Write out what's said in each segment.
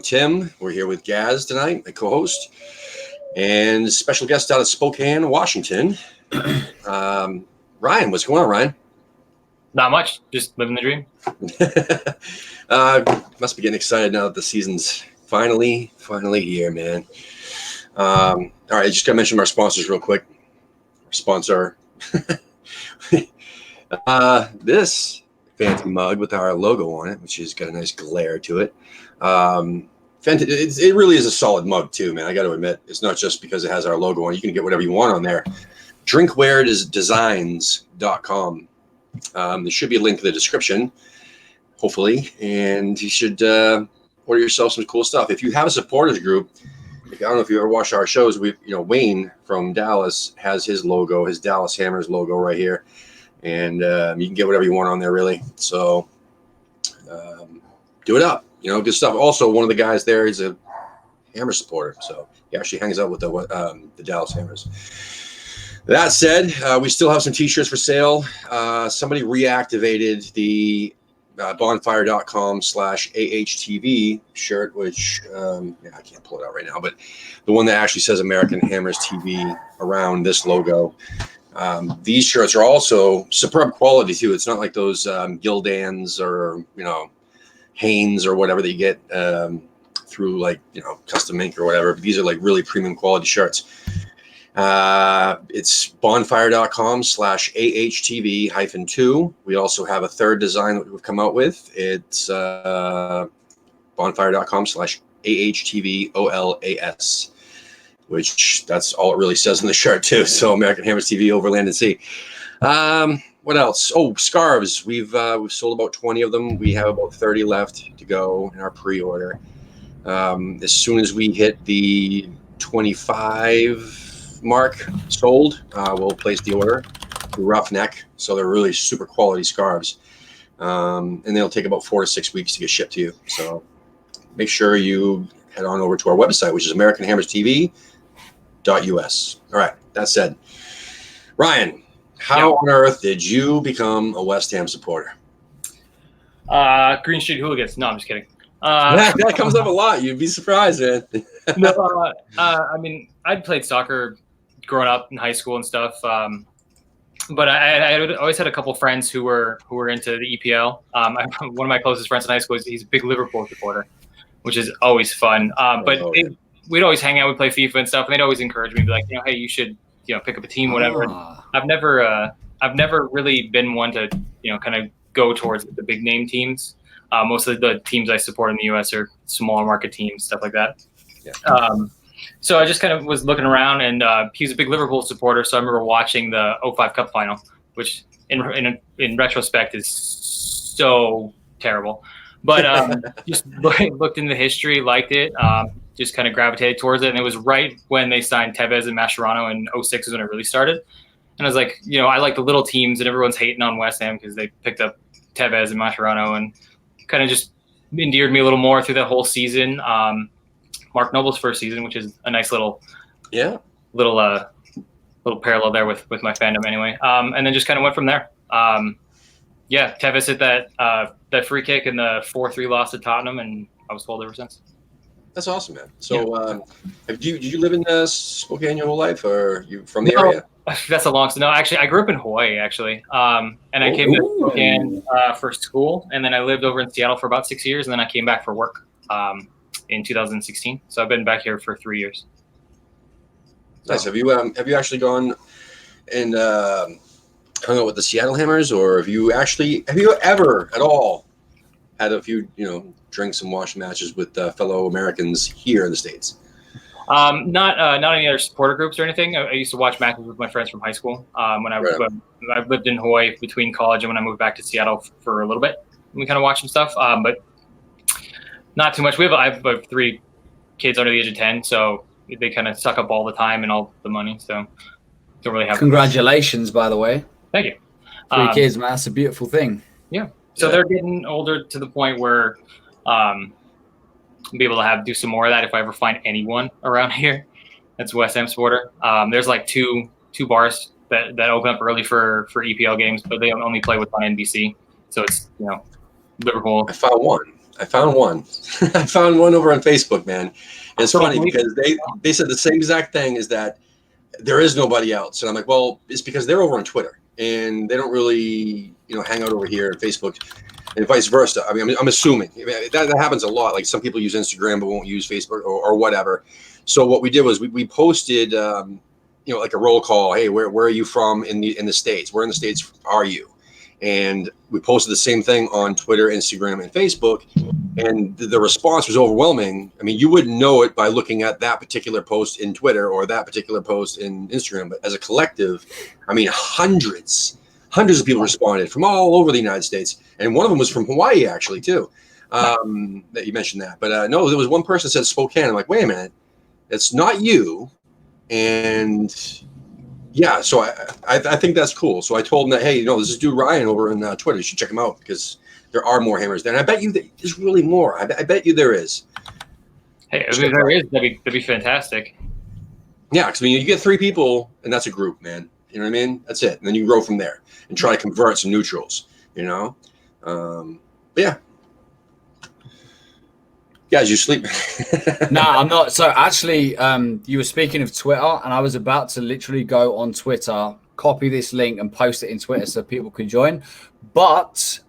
Tim. We're here with Gaz tonight, my co-host, and special guest out of Spokane, Washington. Ryan, what's going on, Ryan? Not much. Just living the dream. Must be getting excited now that the season's finally here, man. All right, I just got to mention our sponsors real quick. Our sponsor, this fancy mug with our logo on it, which has got a nice glare to it. It really is a solid mug too, man. I got to admit, it's not just because it has our logo on it. You can get whatever you want on there. Drinkwaredesigns.com. There should be a link in the description, hopefully, and you should order yourself some cool stuff. If you have a supporters group, I don't know if you ever watched our shows. Wayne from Dallas has his logo, his Dallas Hammers logo right here, and you can get whatever you want on there, really. So do it up, good stuff. Also, one of the guys there is a Hammer supporter, so he actually hangs out with the Dallas Hammers. That said, we still have some t-shirts for sale. Somebody reactivated the bonfire.com/AHTV shirt, which I can't pull it out right now, but the one that actually says American Hammers TV around this logo. These shirts are also superb quality too. It's not like those Gildans or Hanes or whatever that you get through Custom Ink or whatever. But these are like really premium quality shirts. It's bonfire.com/AHTV-2. We also have a third design that we've come out with. It's bonfire.com/AHTVOLAS, which that's all it really says in the shirt too. So American Hammers TV over land and sea. What else? Oh, scarves. We've sold about 20 of them. We have about 30 left to go in our pre-order. As soon as we hit the 25 mark sold, we'll place the order through Roughneck. So they're really super quality scarves, and they'll take about 4 to 6 weeks to get shipped to you. So make sure you head on over to our website, which is AmericanHammersTV.us. All right, that said, Ryan, how on earth did you become a West Ham supporter? Green Street Hooligans. No, I'm just kidding. That comes up a lot. You'd be surprised, man. No, I mean, I'd played soccer growing up in high school and stuff, but I always had a couple friends who were into the EPL. One of my closest friends in high school, he's a big Liverpool supporter, which is always fun. We'd always hang out, we'd play FIFA and stuff, and they'd always encourage me, be like, hey, you should pick up a team, whatever. I've never really been one to kind of go towards the big name teams. Most of the teams I support in the U.S. are smaller market teams, stuff like that. Yeah. So I just kind of was looking around, and he was a big Liverpool supporter. So I remember watching the 05 Cup final, which in retrospect is so terrible. But just looked into the history, liked it, just kind of gravitated towards it. And it was right when they signed Tevez and Mascherano in 06 is when it really started. And I was like, I like the little teams, and everyone's hating on West Ham because they picked up Tevez and Mascherano, and kind of just endeared me a little more through that whole season. Mark Noble's first season, which is a nice little parallel there with my fandom anyway. And then just kind of went from there. Tevez hit that free kick in the 4-3 loss to Tottenham, and I was sold ever since. That's awesome, man. So did you live in Spokane your whole life, or are you from the area? That's a long story. No, actually, I grew up in Hawaii, actually. And I came to Spokane for school, and then I lived over in Seattle for about 6 years, and then I came back for work in 2016. So I've been back here for 3 years. Nice. Have you actually gone and hung out with the Seattle Hammers, or have you ever at all had a few drinks and watch matches with fellow Americans here in the States? Not any other supporter groups or anything. I used to watch matches with my friends from high school. When I lived in Hawaii between college and when I moved back to Seattle for a little bit, we kind of watched some stuff, but not too much. I have 3 kids under the age of 10, so they kind of suck up all the time and all the money. So don't really have. Congratulations, by the way. Thank you. 3 kids, man. That's a beautiful thing. Yeah. So they're getting older to the point where be able to do some more of that if I ever find anyone around here that's a West Ham supporter. There's like two bars that open up early for EPL games, but they only play what's on NBC. So it's Liverpool. I found one. I found one. I found one over on Facebook, man. And it's funny because they said the same exact thing, is that there is nobody else. And I'm like, well, it's because they're over on Twitter and they don't really, hang out over here on Facebook, and vice versa. I mean, I'm assuming that happens a lot. Like some people use Instagram but won't use Facebook or whatever. So what we did was we posted, like a roll call. Hey, where are you from in the States? Where in the States are you? And we posted the same thing on Twitter, Instagram, and Facebook. And the response was overwhelming. I mean, you wouldn't know it by looking at that particular post in Twitter or that particular post in Instagram. But as a collective, I mean, hundreds of people responded from all over the United States. And one of them was from Hawaii, actually, too, that you mentioned that. But no, there was one person that said Spokane. I'm like, wait a minute, it's not you. And yeah, so I think that's cool. So I told him that, hey, this is dude Ryan over on Twitter. You should check him out because there are more hammers there. And I bet you there's really more. I bet you there is. Hey, if there is, that'd be fantastic. Yeah, because you get 3 people, and that's a group, man. You know what I mean? That's it. And then you grow from there and try to convert some neutrals, But yeah. Guys, you sleep? No, I'm not. So actually, you were speaking of Twitter, and I was about to literally go on Twitter, copy this link, and post it in Twitter so people can join. But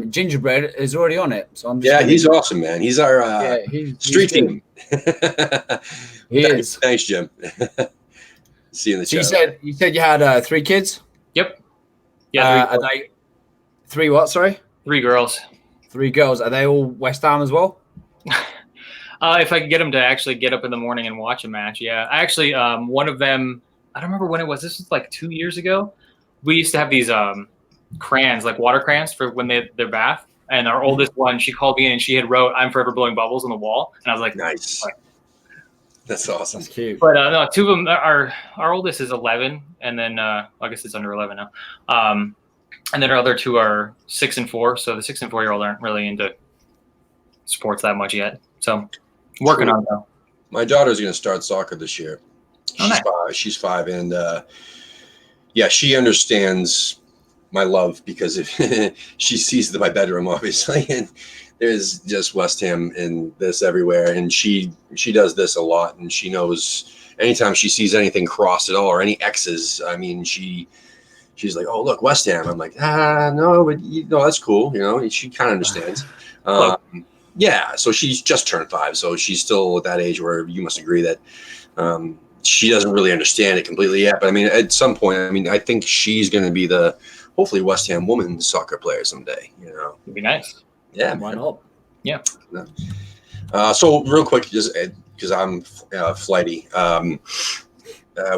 Gingerbread is already on it. So he's awesome, man. He's our street team. He is. Thanks, Jim. See you in the chat. You said you had 3 kids? Yep. Yeah. Are they 3 what? Sorry. 3 girls. 3 girls. Are they all West Ham as well? If I could get them to actually get up in the morning and watch a match, yeah. I actually, one of them, I don't remember when it was. This was like 2 years ago. We used to have these crayons, like water crayons for when their bath. And our oldest one, she called me in and she had wrote, "I'm forever blowing bubbles" on the wall. And I was like, nice. That's awesome. That's cute. But no, 2 of them, our oldest is 11. And then I guess it's under 11 now. And then our other 2 are 6 and 4. So the 6 and 4-year-old aren't really into sports that much yet. So working on it though. My daughter's going to start soccer this year. She's 5, and she understands my love because she sees my bedroom, obviously, and there's just West Ham and this everywhere, and she does this a lot, and she knows anytime she sees anything crossed at all or any X's, I mean, she's like, "Oh, look, West Ham." I'm like, no, but that's cool, she kind of understands. Yeah, so she's just turned 5, so she's still at that age where you must agree that she doesn't really understand it completely yet. But I mean, at some point, I think she's going to be the hopefully West Ham women's soccer player someday. It'd be nice. Yeah, why not? Yeah. So real quick, just because I'm flighty,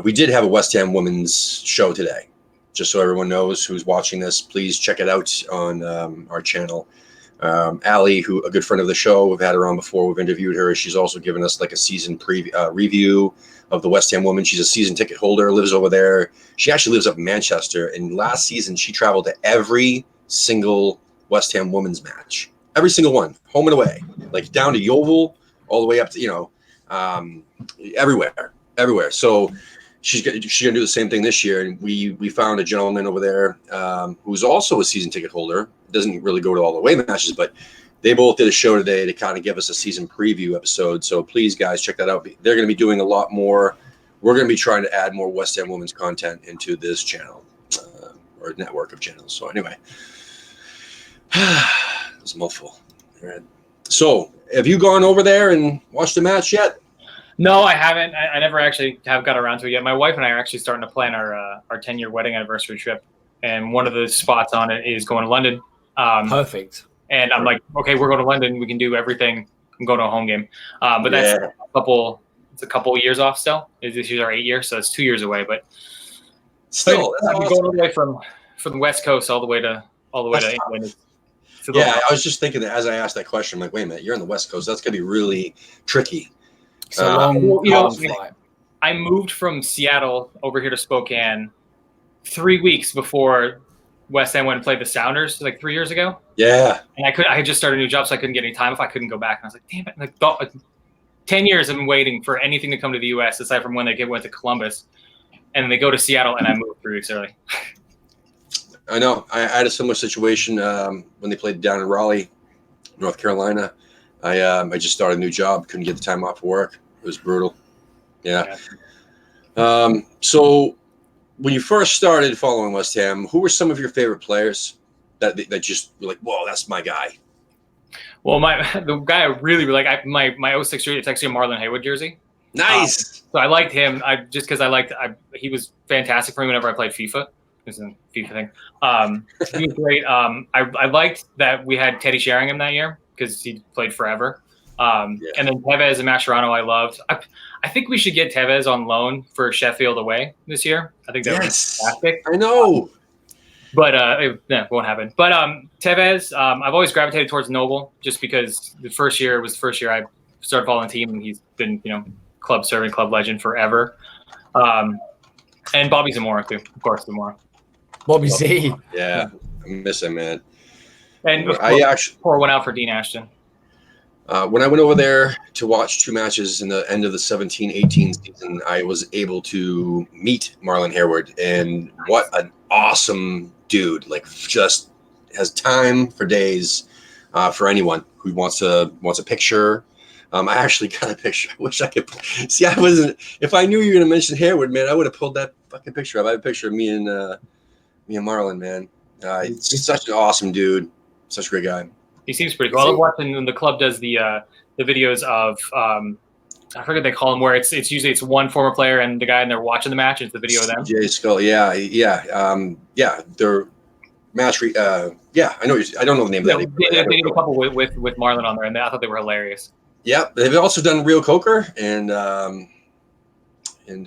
we did have a West Ham women's show today. Just so everyone knows who's watching this, please check it out on our channel. Allie, who a good friend of the show, we've had her on before. We've interviewed her. She's also given us like a season review of the West Ham woman. She's a season ticket holder, lives over there. She actually lives up in Manchester. And last season, she traveled to every single West Ham women's match, every single one, home and away, like down to Yeovil, all the way up to everywhere. So she's gonna do the same thing this year. And we found a gentleman over there who's also a season ticket holder. Doesn't really go to all the away matches, but they both did a show today to kind of give us a season preview episode. So please, guys, check that out. They're going to be doing a lot more. We're going to be trying to add more West Ham women's content into this channel or network of channels. So anyway, it was a mouthful. All right. So have you gone over there and watched the match yet? No, I haven't. I never actually have got around to it yet. My wife and I are actually starting to plan our 10-year wedding anniversary trip. And one of the spots on it is going to London. Perfect. And I'm like, okay, we're going to London. We can do everything. I'm going to a home game. But that's a couple years off still. This year's our 8th year, so it's 2 years away. But still, I'm going all the way from the West Coast all the way to England. I was just thinking that as I asked that question, I'm like, wait a minute, you're on the West Coast. That's going to be really tricky. It's a long flight. I moved from Seattle over here to Spokane 3 weeks before West Ham went and played the Sounders like 3 years ago. Yeah. And I had just started a new job, so I couldn't get any time if I couldn't go back. And I was like, damn it. Like 10 years I've been waiting for anything to come to the U.S. aside from when they went to Columbus. And then they go to Seattle, and I moved 3 weeks early. I know. I had a similar situation when they played down in Raleigh, North Carolina. I just started a new job, couldn't get the time off of work. It was brutal. Yeah. So when you first started following West Ham, who were some of your favorite players that just were like, whoa, that's my guy? Well, the guy I really like, my 06 jersey, it's actually a Marlon Haywood jersey. Nice. So I liked him. Just because he was fantastic for me whenever I played FIFA. It was a FIFA thing. He was great. I liked that we had Teddy Sheringham that year because he played forever. And then Tevez and Mascherano I loved. I think we should get Tevez on loan for Sheffield away this year. I think that would be fantastic. I know. But it won't happen. But Tevez, I've always gravitated towards Noble just because the first year was the first year I started following the team, and he's been, club serving, club legend forever. And Bobby Zamora too, of course, Zamora. Bobby Z. Yeah, I miss him, man. And I actually pour one out for Dean Ashton. When I went over there to watch 2 matches in the end of the 17-18 season, I was able to meet Marlon Harewood, and what an awesome dude! Like, just has time for days for anyone who wants a picture. I actually got a picture. I wish I could see. I wasn't. If I knew you were going to mention Harewood, man, I would have pulled that fucking picture up. I have a picture of me and Marlon, man. He's such an awesome dude. Such a great guy. He seems pretty cool. I love watching when the club does the videos of I forget what they call them, where it's usually one former player and the guy and they're watching the match. It's the video of them. Jay Skull, yeah. They're match. I know. I don't know the name of that. They did a couple with Marlon on there, and I thought they were hilarious. Yeah, they've also done Real Coker and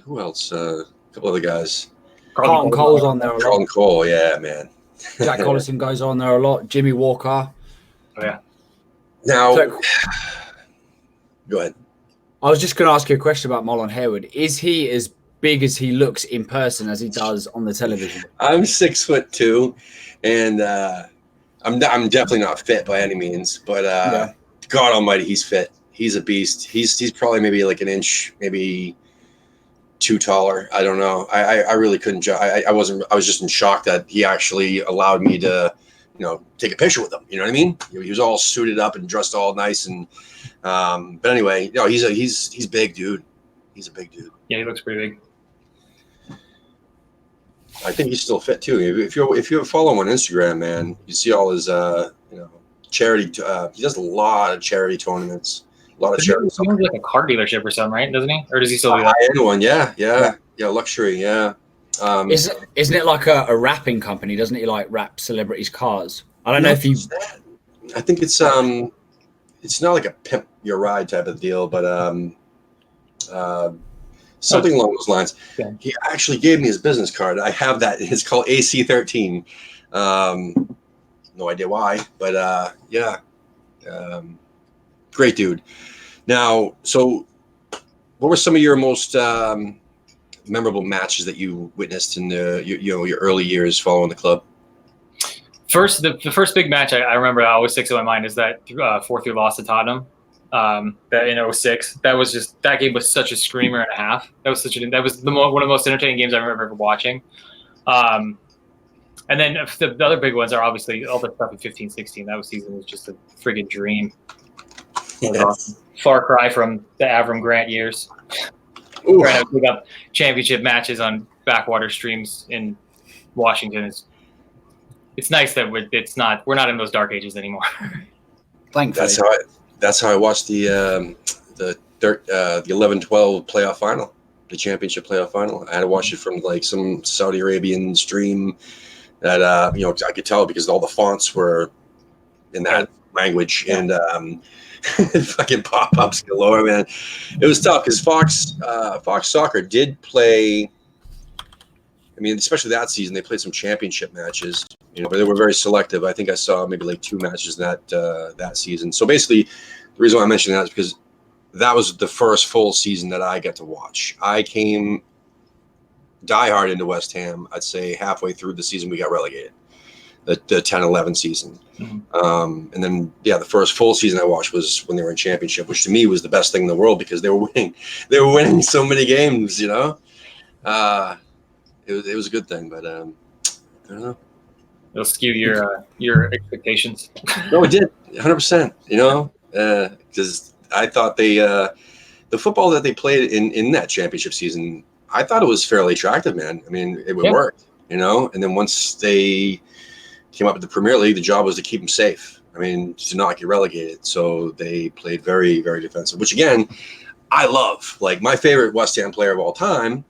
who else? A couple other guys. Carlton Cole's on there a lot. Carlton Cole, yeah, man. Jack Collison goes on there a lot. Jimmy Walker. Oh yeah. Now, go ahead. I was just going to ask you a question about Marlon Harewood. Is he as big as he looks in person as he does on the television? I'm 6'2", and I'm definitely not fit by any means, but God Almighty, he's fit. He's a beast. He's probably maybe like an inch, maybe 2 taller. I don't know. I really couldn't judge. I was just in shock that he actually allowed me to, take a picture with him. You know what I mean? He was all suited up and dressed all nice, and but anyway, he's big, dude. He's a big dude. Yeah, he looks pretty big. I think he's still fit too. If you follow him on Instagram, man, you see all his charity. He does a lot of charity tournaments. A lot of charity. He owns like a car dealership or something, right? Doesn't he? Or does he still do that? High-end one, yeah, luxury, yeah. Isn't it like a wrapping company? Doesn't he like wrap celebrities' cars? I don't know if you. I think it's not like a pimp your ride type of deal, but something along those lines. Yeah. He actually gave me his business card. I have that. It's called AC13. No idea why, but great dude. Now, so what were some of your most memorable matches that you witnessed in your early years following the club? The first big match I remember that always sticks in my mind is that 4-3 loss to Tottenham. That in 06. That game was such a screamer and a half. That was one of the most entertaining games I remember ever watching. And then the other big ones are obviously all the stuff in 15-16. That season was just a friggin' dream. Awesome. Far cry from the Avram Grant years. Trying to pick up championship matches on backwater streams in Washington. It's nice that we're not in those dark ages anymore. Thankfully. That's how I watched the 11-12 playoff final, the championship playoff final. I had to watch it from like some Saudi Arabian stream that I could tell because all the fonts were in that language and fucking pop-ups galore, man. It was tough because Fox Soccer did play. I mean, especially that season, they played some championship matches, but they were very selective. I think I saw maybe like 2 matches that season. So basically, the reason why I mentioned that is because that was the first full season that I got to watch. I came diehard into West Ham, I'd say halfway through the season we got relegated, the 10-11 season. Mm-hmm. And then, the first full season I watched was when they were in championship, which to me was the best thing in the world because they were winning. They were winning so many games, It was a good thing, but I don't know. It'll skew your expectations. No, it did, 100%. because I thought the football that they played in that championship season, I thought it was fairly attractive, man. I mean, it worked, you know. And then once they came up with the Premier League, the job was to keep them safe. I mean, to not get relegated. So they played very, very defensive, which again, I love. Like my favorite West Ham player of all time,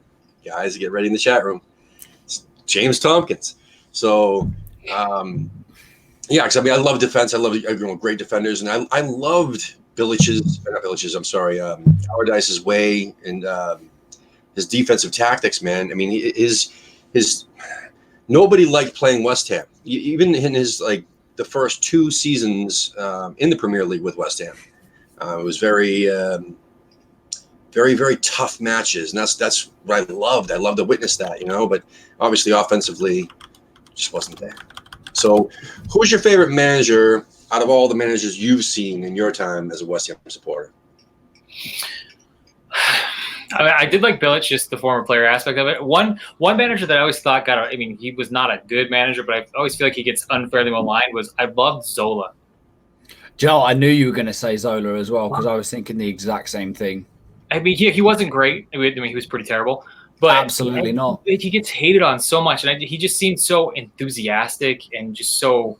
guys, get ready in the chat room, it's James Tompkins. So, because I mean, I love defense. I love great defenders, and I loved Allardyce's way and his defensive tactics, man. I mean, his nobody liked playing West Ham, even in his the first 2 seasons in the Premier League with West Ham. It was very, very, very tough matches, and that's what I loved. I loved to witness that, you know. But obviously, offensively, just wasn't there. So, who's your favorite manager out of all the managers you've seen in your time as a West Ham supporter? I did like Bilic, just the former player aspect of it. One manager that I always thought he was not a good manager, but I always feel like he gets unfairly maligned, I loved Zola. Joe, I knew you were going to say Zola as well, because I was thinking the exact same thing. I mean, he wasn't great. I mean, he was pretty terrible. But absolutely not. He gets hated on so much, and he just seemed so enthusiastic and just so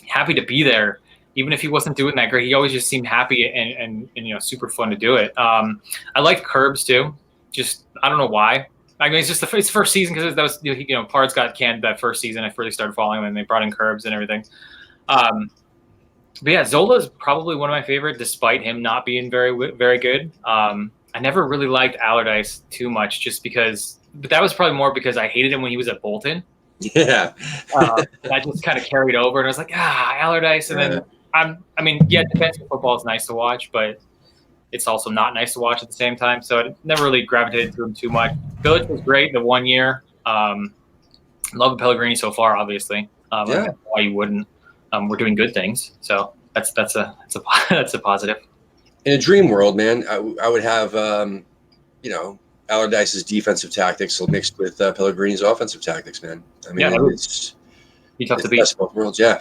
happy to be there. Even if he wasn't doing that great, he always just seemed happy and you know, super fun to do it. I liked Curbs too. Just I don't know why. I mean, it's the first season because that was, you know, Pards got canned that first season. I really started following him, and they brought in Curbs and everything. But yeah, Zola is probably one of my favorite, despite him not being very, very good. I never really liked Allardyce too much, but that was probably more because I hated him when he was at Bolton. Yeah. That just kind of carried over, and I was like, Allardyce. And then defensive football is nice to watch, but it's also not nice to watch at the same time. So I never really gravitated to him too much. Bilic was great the 1 year. Love Pellegrini so far, obviously. Why you wouldn't? We're doing good things, so that's a positive. In a dream world, man, I would have Allardyce's defensive tactics mixed with Pellegrini's offensive tactics, man. I mean, it's tough to beat. Best of both worlds, yeah.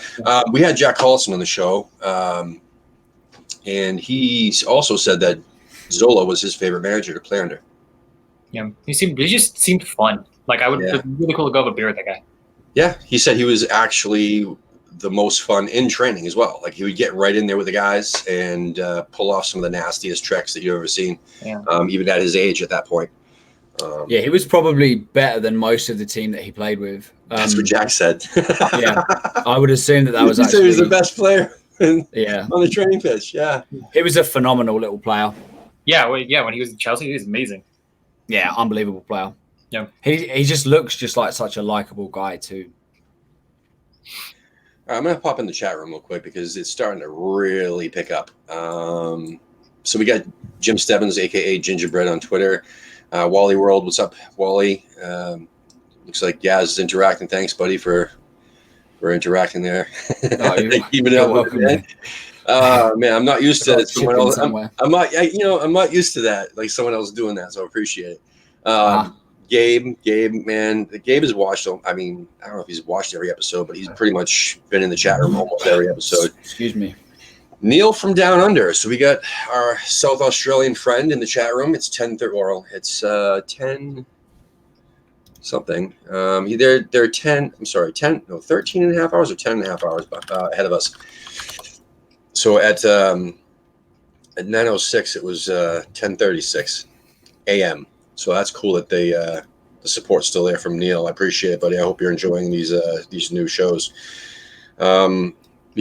We had Jack Collison on the show, and he also said that Zola was his favorite manager to play under. Yeah, he just seemed fun. Like it'd be really cool to go have a beer with that guy. Yeah, he said he was actually the most fun in training as well. Like he would get right in there with the guys and pull off some of the nastiest tricks that you've ever seen, even at his age at that point. He was probably better than most of the team that he played with. That's what Jack said. Yeah, I would assume that was actually. He was the best player. On the training pitch. Yeah, he was a phenomenal little player. Yeah, when he was in Chelsea, he was amazing. Yeah, unbelievable player. Yeah, he just looks just like such a likable guy too. I'm going to pop in the chat room real quick because it's starting to really pick up. So we got Jim Stebbins, a.k.a. Gingerbread, on Twitter. Wally World, what's up, Wally? Looks like Gaz is interacting. Thanks, buddy, for interacting there. Keep it up, man. Man, I'm not used to someone else. I'm not used to that. Like someone else doing that, so I appreciate it. Gabe, man, Gabe has watched. I mean, I don't know if he's watched every episode, but he's pretty much been in the chat room almost every episode. Excuse me. Neil from Down Under. So we got our South Australian friend in the chat room. It's 10:30. Well, it's 10 something. They're 10. I'm sorry, 13 and a half hours or 10 and a half hours ahead of us. So at 9:06, it was 10:36 a.m. So that's cool that the support's still there from Neil. I appreciate it, buddy. I hope you're enjoying these new shows. You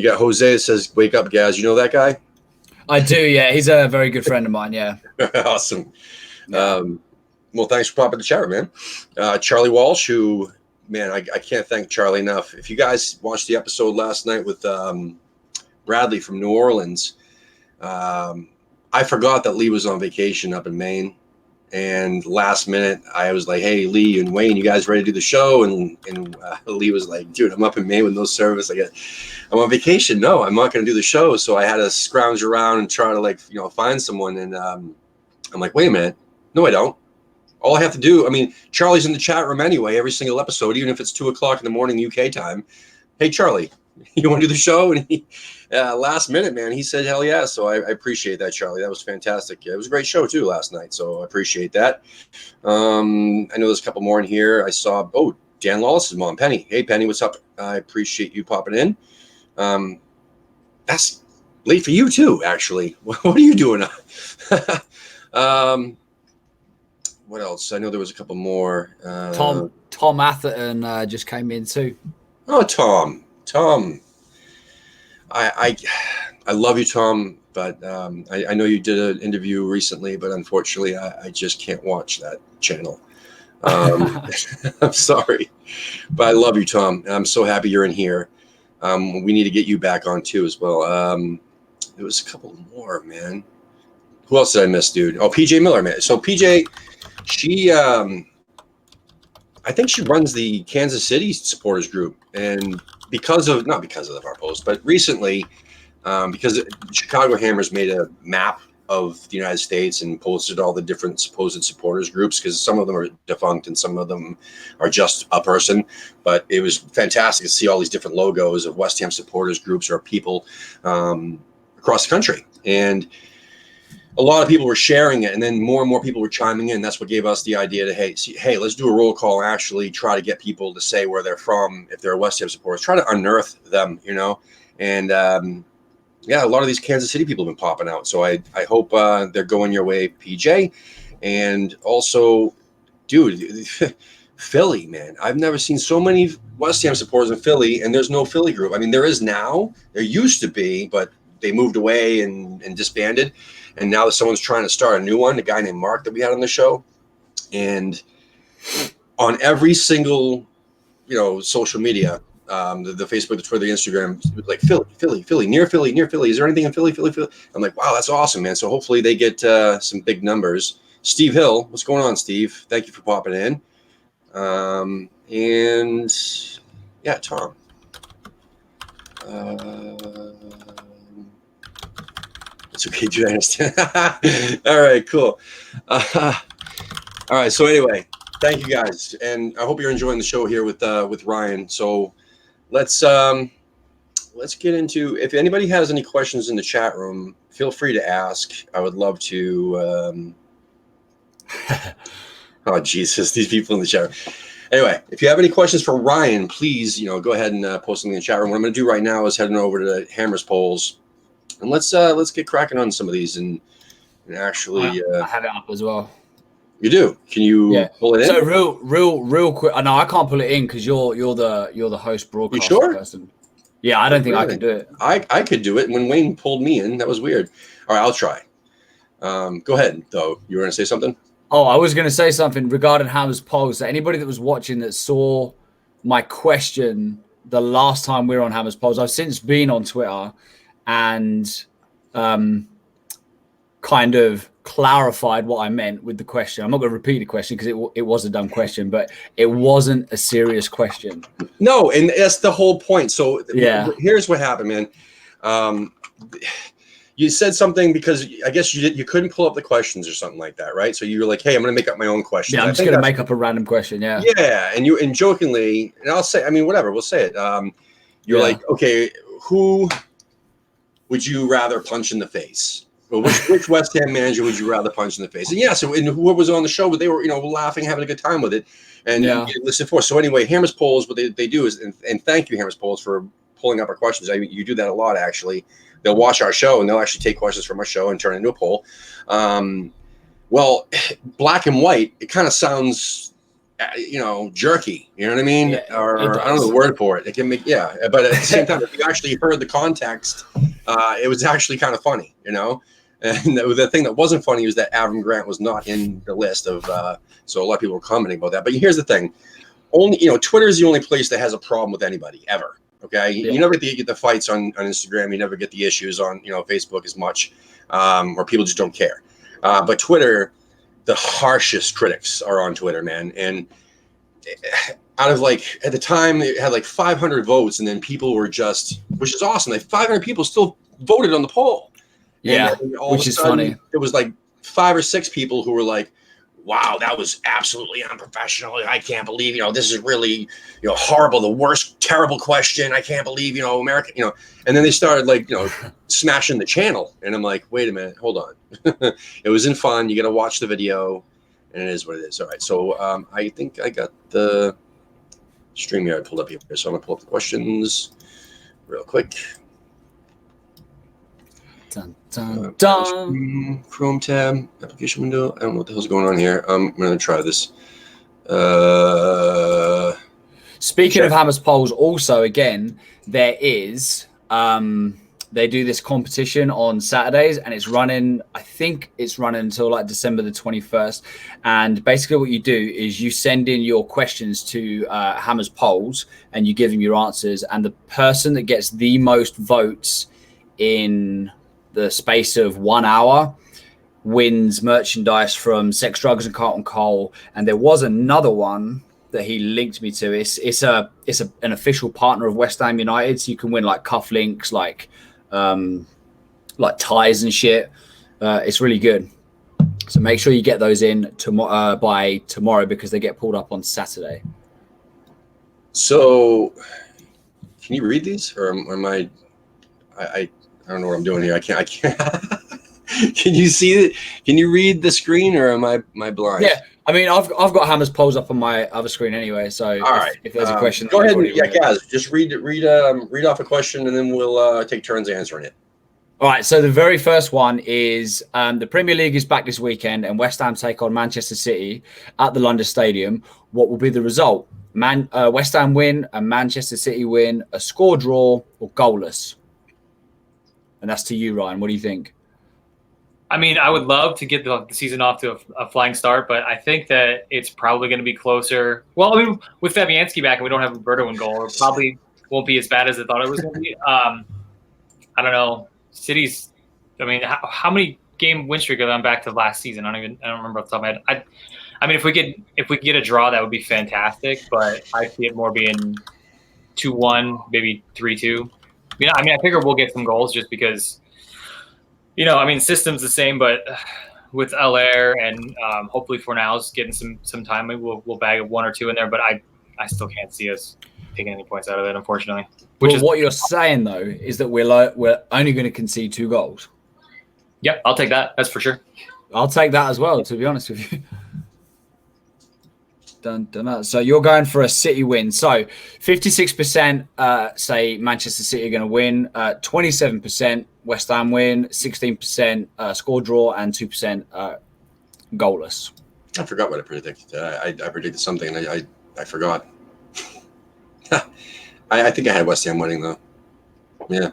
got Jose that says, "Wake up, Gaz." You know that guy? I do, yeah. He's a very good friend of mine, yeah. Awesome. Well, thanks for popping the chat, man. Charlie Walsh, who, man, I can't thank Charlie enough. If you guys watched the episode last night with Bradley from New Orleans, I forgot that Lee was on vacation up in Maine. And last minute, I was like, "Hey, Lee and Wayne, you guys ready to do the show?" And Lee was like, "Dude, I'm up in Maine with no service. I'm on vacation. No, I'm not going to do the show." So I had to scrounge around and try to find someone. And I'm like, "Wait a minute. No, I don't. All I have to do, I mean, Charlie's in the chat room anyway, every single episode, even if it's 2:00 in the morning UK time. Hey, Charlie, You want to do the show? And he, last minute, man, he said, hell yeah. So I appreciate that, Charlie. That was fantastic. It was a great show too last night. So I appreciate that. I know there's a couple more in here. I saw, Dan Lawless's mom, Penny. Hey, Penny, what's up? I appreciate you popping in. That's late for you too, actually. What are you doing? What else? I know there was a couple more. Tom Atherton just came in too. Oh, Tom. I love you, Tom, but I know you did an interview recently, but unfortunately, I just can't watch that channel. I'm sorry, but I love you, Tom. And I'm so happy you're in here. We need to get you back on too as well. There was a couple more, man. Who else did I miss, dude? Oh, PJ Miller, man. So PJ, she, I think she runs the Kansas City supporters group, and not because of our post, but recently, because Chicago Hammers made a map of the United States and posted all the different supposed supporters groups, because some of them are defunct and some of them are just a person. But it was fantastic to see all these different logos of West Ham supporters groups or people across the country. And a lot of people were sharing it, and then more and more people were chiming in. That's what gave us the idea to, hey, let's do a roll call and actually try to get people to say where they're from. If they're West Ham supporters, try to unearth them, and yeah, a lot of these Kansas City people have been popping out. So I hope they're going your way, PJ. And also, dude, Philly, man. I've never seen so many West Ham supporters in Philly, and there's no Philly group. I mean, there is now. There used to be, but they moved away and disbanded. And now someone's trying to start a new one, a guy named Mark that we had on the show. And on every single, social media, the Facebook, the Twitter, the Instagram, like Philly, near Philly. Is there anything in Philly? I'm like, wow, that's awesome, man. So hopefully they get some big numbers. Steve Hill, what's going on, Steve? Thank you for popping in. And yeah, Tom. It's okay, do you understand? All right, cool. All right, so anyway, thank you guys, and I hope you're enjoying the show here with Ryan. So let's get into, if anybody has any questions in the chat room, feel free to ask. I would love to. Oh Jesus, these people in the chat room. Anyway, if you have any questions for Ryan, please go ahead and post them in the chat room. What I'm going to do right now is heading over to Hammers Polls. And let's get cracking on some of these and actually. I have it up as well. You do? Can you pull it in? So real quick. No, I can't pull it in because you're the host broadcast person. Yeah, I don't think I can do it. I could do it. When Wayne pulled me in, that was weird. All right, I'll try. Go ahead, though. You were going to say something? Oh, I was going to say something regarding Hammers Polls. So anybody that was watching that saw my question the last time we were on Hammers Polls, I've since been on Twitter and kind of clarified what I meant with the question. I'm not going to repeat the question because it was a dumb question, but it wasn't a serious question. No, and that's the whole point. So here's what happened, man. You said something because I guess you couldn't pull up the questions or something like that, right? So you were like, hey, I'm going to make up my own questions. Yeah, I'm just going to make up a random question, yeah. Yeah, and jokingly, and I'll say, I mean, whatever, we'll say it. You're like, okay, who would you rather punch in the face? Or which West Ham manager would you rather punch in the face? And and whoever was on the show, but they were, laughing, having a good time with it, and listen for. So anyway, Hammers Polls, what they do is, and thank you, Hammers Polls, for pulling up our questions. I mean, you do that a lot, actually. They'll watch our show and they'll actually take questions from our show and turn it into a poll. Well, black and white, it kind of sounds, jerky. You know what I mean? Yeah, or I don't know the word for it. It can make, but at the same time, if you actually heard the context, it was actually kind of funny, And the thing that wasn't funny was that Avram Grant was not in the list of. So a lot of people were commenting about that. But here's the thing: only Twitter is the only place that has a problem with anybody ever. Okay, you never get the fights on Instagram. You never get the issues on Facebook as much, or people just don't care. But Twitter, the harshest critics are on Twitter, man. And out of at the time, it had 500 votes, and then people were just, which is awesome. 500 people still voted on the poll. Yeah, and which is funny. There was 5 or 6 people who were like, wow, that was absolutely unprofessional. I can't believe, this is really, horrible, the worst, terrible question. I can't believe, America, and then they started like, smashing the channel. And I'm like, wait a minute, hold on. It was in fun. You got to watch the video, and it is what it is. All right. So I think I got the StreamYard pulled up here. So I'm going to pull up the questions real quick. Dun, dun, dun. Chrome tab, application window. I don't know what the hell's going on here. I'm going to try this. Speaking of Hammers polls, also again, there is they do this competition on Saturdays, and it's running. I think it's running until like December the 21st. And basically, what you do is you send in your questions to Hammers polls, and you give them your answers. And the person that gets the most votes in the space of 1 hour wins merchandise from Sex, Drugs, and Carlton Cole. And there was another one that he linked me to. It's an official partner of West Ham United, so you can win like cufflinks, like ties and shit. It's really good. So make sure you get those in by tomorrow, because they get pulled up on Saturday. So, can you read these, or am I don't know what I'm doing here. I can't. Can you see it? Can you read the screen, or am I blind? Yeah, I mean, I've got Hammers polls up on my other screen anyway. So if there's a question, go ahead and Gaz, just read off a question, and then we'll take turns answering it. All right. So the very first one is the Premier League is back this weekend, and West Ham take on Manchester City at the London Stadium. What will be the result? West Ham win, a Manchester City win, a score draw, or goalless? And that's to you, Ryan. What do you think? I mean, I would love to get the season off to a flying start, but I think that it's probably going to be closer. Well, I mean, with Fabianski back and we don't have Roberto in goal, it probably won't be as bad as I thought it was going to be. I don't know. City's, I mean, how many game win streak are they back to last season? I don't remember off the top of my head. I mean, if we could get a draw, that would be fantastic, but I see it more being 2-1, maybe 3-2. I mean, I figure we'll get some goals just because, I mean, system's the same, but with Allaire and hopefully Fornals getting some time, maybe we'll bag 1 or 2 in there. But I still can't see us taking any points out of that, unfortunately. What you're saying though is that we're only going to concede 2 goals. Yeah, I'll take that. That's for sure. I'll take that as well, to be honest with you. So you're going for a City win. So 56% say Manchester City are going to win, 27% West Ham win, 16% score draw, and 2% goalless. I forgot what I predicted. I predicted something, and I forgot. I think I had West Ham winning, though. Yeah.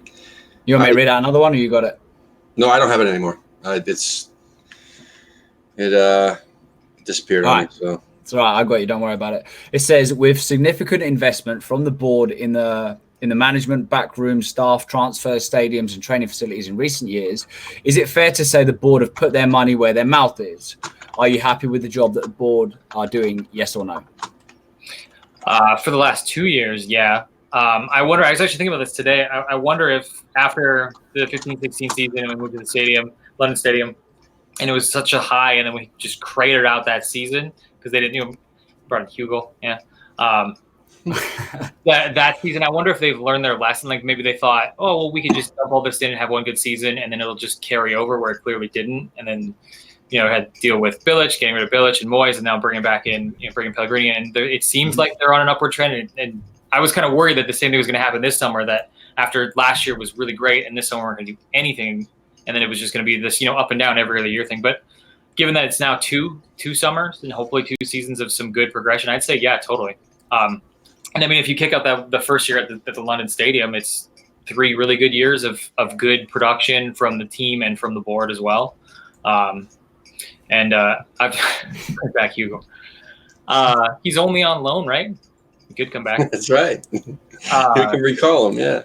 You want me to read out another one, or you got it? No, I don't have it anymore. It disappeared on me, so... It's all right. I got you. Don't worry about it. It says, with significant investment from the board in the management, backroom, staff, transfer, stadiums, and training facilities in recent years, is it fair to say the board have put their money where their mouth is? Are you happy with the job that the board are doing? Yes or no? For the last 2 years, yeah. I wonder. I was actually thinking about this today. I wonder if after the 15-16 season and we moved to the stadium, London Stadium, and it was such a high, and then we just cratered out that season. Because they didn't, brought in Hugo, yeah. That season, I wonder if they've learned their lesson. Like maybe they thought, oh, well, we could just dump all this in and have one good season, and then it'll just carry over, where it clearly didn't. And then, had to deal with Bilic, getting rid of Bilic and Moyes, and now bringing back in, bringing Pellegrini in. And it seems like they're on an upward trend. And I was kind of worried that the same thing was going to happen this summer. That after last year was really great, and this summer we're going to do anything, and then it was just going to be this, up and down every other year thing. But given that it's now two summers and hopefully 2 seasons of some good progression, I'd say, yeah, totally. And I mean, if you kick out the first year at the London Stadium, it's 3 really good years of good production from the team and from the board as well. I've back Hugo. He's only on loan, right? He could come back. That's right. You can recall him, yeah.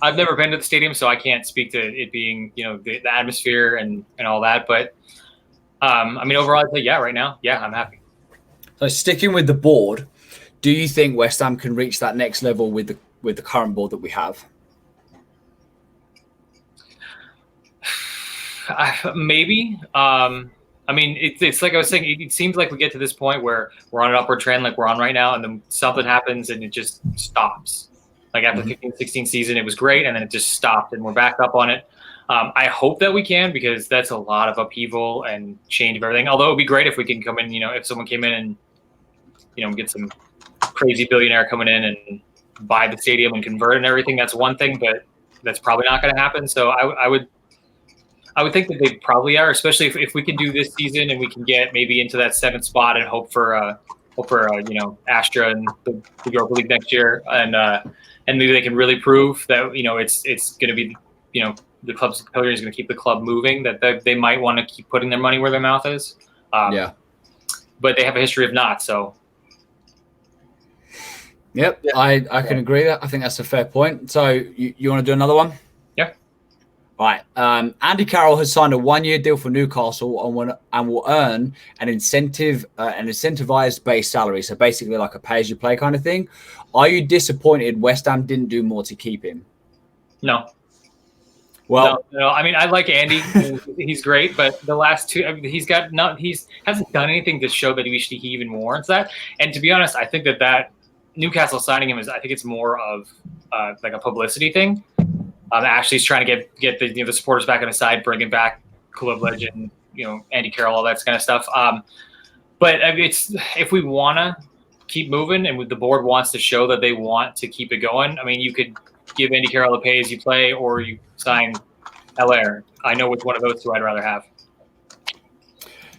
I've never been to the stadium, so I can't speak to it being, the atmosphere and all that, but I mean, overall, I'd say, yeah, right now, yeah, I'm happy. So sticking with the board, do you think West Ham can reach that next level with the current board that we have? Maybe. I I mean, it's like I was saying. It seems like we get to this point where we're on an upward trend, like we're on right now, and then something happens and it just stops. Like after 15-16 season, it was great, and then it just stopped, and we're back up on it. I hope that we can, because that's a lot of upheaval and change of everything. Although it would be great if we can come in, if someone came in and, get some crazy billionaire coming in and buy the stadium and convert and everything. That's one thing, but that's probably not going to happen. So I would think that they probably are, especially if we can do this season and we can get maybe into that 7th spot and hope for Astra and the Europa League next year, and maybe they can really prove that it's going to be the club's Pellegrini is going to keep the club moving, that they might want to keep putting their money where their mouth is. But they have a history of not. So. Yep, yeah. I can agree that. I think that's a fair point. So you want to do another one? Yeah. All right. Andy Carroll has signed a 1-year deal for Newcastle and will earn an incentivized base salary. So basically like a pay-as-you-play kind of thing. Are you disappointed West Ham didn't do more to keep him? No. Well, no. I mean, I like Andy. He's great, but the last two, he hasn't done anything to show that he even warrants that. And to be honest, I think that Newcastle signing him I think it's more of like a publicity thing. Ashley's trying to get the supporters back on his side, bringing back club legend, Andy Carroll, all that kind of stuff. But if we want to keep moving and the board wants to show that they want to keep it going, I mean, you could give Andy Carroll a pay-as-you-play, or you sign Haller. I know which one of those two I'd rather have.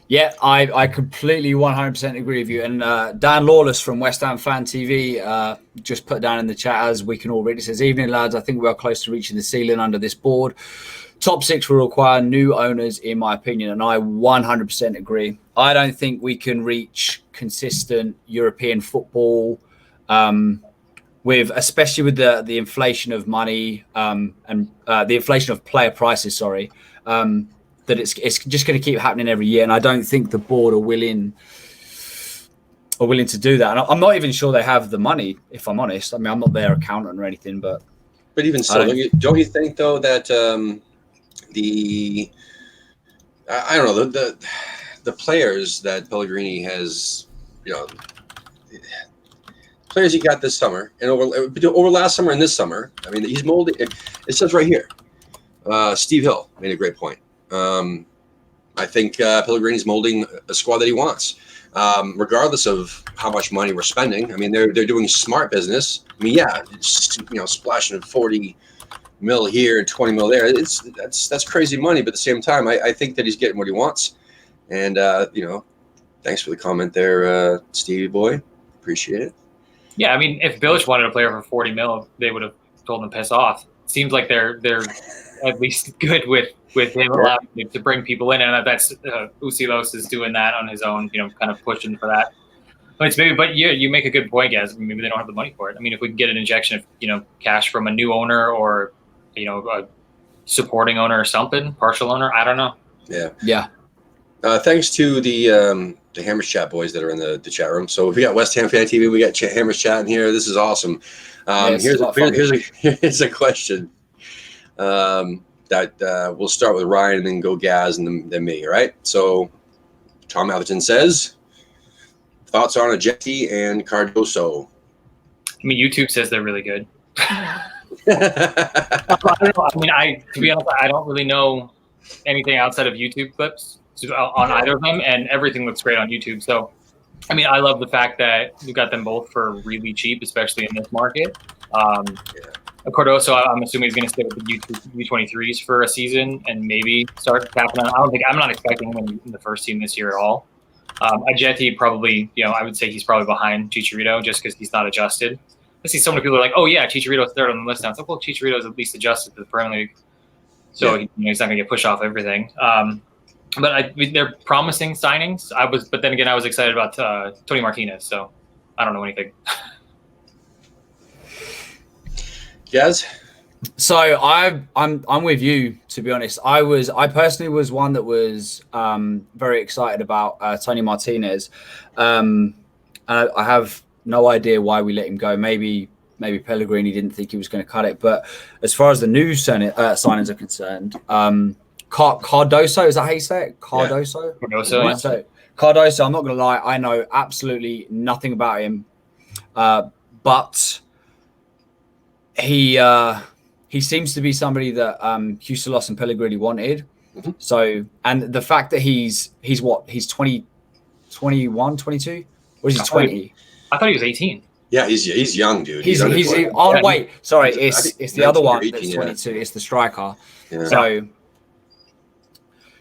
Yeah, I completely 100% agree with you. And Dan Lawless from West Ham Fan TV just put down in the chat, as we can all read, it says, "Evening, lads. I think we are close to reaching the ceiling under this board. Top 6 will require new owners, in my opinion." And I 100% agree. I don't think we can reach consistent European football especially with the inflation of money and the inflation of player prices, that it's just going to keep happening every year. And I don't think the board are willing to do that. And I'm not even sure they have the money, if I'm honest. I mean, I'm not their accountant or anything, but even so, don't you think though that I don't know, the players that Pellegrini has, players he got this summer and over last summer and this summer, I mean, he's molding. It says right here, Steve Hill made a great point. I think Pellegrini's molding a squad that he wants, regardless of how much money we're spending. I mean, they're doing smart business. I mean, splashing 40 mil here and 20 mil there. That's crazy money, but at the same time, I think that he's getting what he wants. And thanks for the comment there, Stevie boy. Appreciate it. Yeah, I mean, if Bilic wanted a player for 40 mil, they would have told him to piss off. Seems like they're at least good with him allowing him to bring people in, and that's Usilos is doing that on his own, kind of pushing for that. But you make a good point, guys. Maybe they don't have the money for it. I mean, if we can get an injection of cash from a new owner or a supporting owner or something, partial owner, I don't know. Yeah. Thanks to the Hammers Chat boys that are in the chat room. So if we got West Ham Fan TV, we got Hammers Chat in here. This is awesome. Here's a question. That we'll start with Ryan and then go Gaz and then me, right? So Tom Atherton says, thoughts on Ajeti and Cardoso? I mean, YouTube says they're really good. I don't know. I mean, to be honest, I don't really know anything outside of YouTube clips on either of them, and everything looks great on YouTube. So, I mean, I love the fact that we got them both for really cheap, especially in this market. Cardoso, I'm assuming he's going to stay with the U23s for a season and maybe start tapping on. I'm not expecting him in the first team this year at all. Ajeti probably, I would say he's probably behind Chicharito just because he's not adjusted. I see so many people are like, oh yeah, Chicharito's third on the list now. It's like, well, Chicharito's at least adjusted to the Premier League, so he's not going to get pushed off everything. But they're promising signings. But then again, I was excited about Tony Martinez, so I don't know anything. Yes. So I'm with you, to be honest. I personally was one that was very excited about Tony Martinez. I have no idea why we let him go. Maybe Pellegrini didn't think he was going to cut it. But as far as the new signings are concerned, Cardoso, is that how you say it? Cardoso? Yeah. Cardoso, yeah. So Cardoso, I'm not going to lie, I know absolutely nothing about him, but he seems to be somebody that Huselos and Pellegrini wanted. Mm-hmm. So, and the fact that he's 20, 21, 22? Or is he 20? I thought he was 18. Yeah, he's young, dude. Wait, sorry, it's the other one that's 22. It's the striker. Yeah. So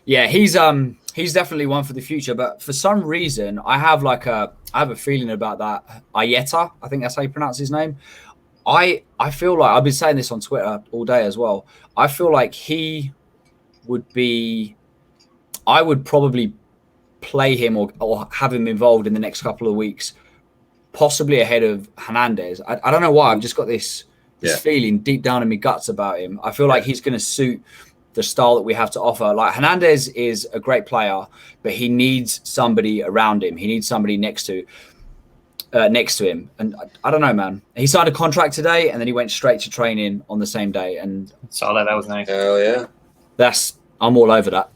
yeah, he's definitely one for the future. But for some reason, I have a feeling about that Ayeta. I think that's how you pronounce his name. I feel like I've been saying this on Twitter all day as well. I feel like he would be. I would probably play him or have him involved in the next couple of weeks, possibly ahead of Hernandez. I don't know why. I've just got this feeling deep down in my guts about him. I feel like he's going to suit the style that we have to offer. Like Hernandez is a great player, but he needs somebody around him. He needs somebody next to him. And I don't know, man. He signed a contract today, and then he went straight to training on the same day. And saw that. That was nice. Hell yeah. I'm all over that.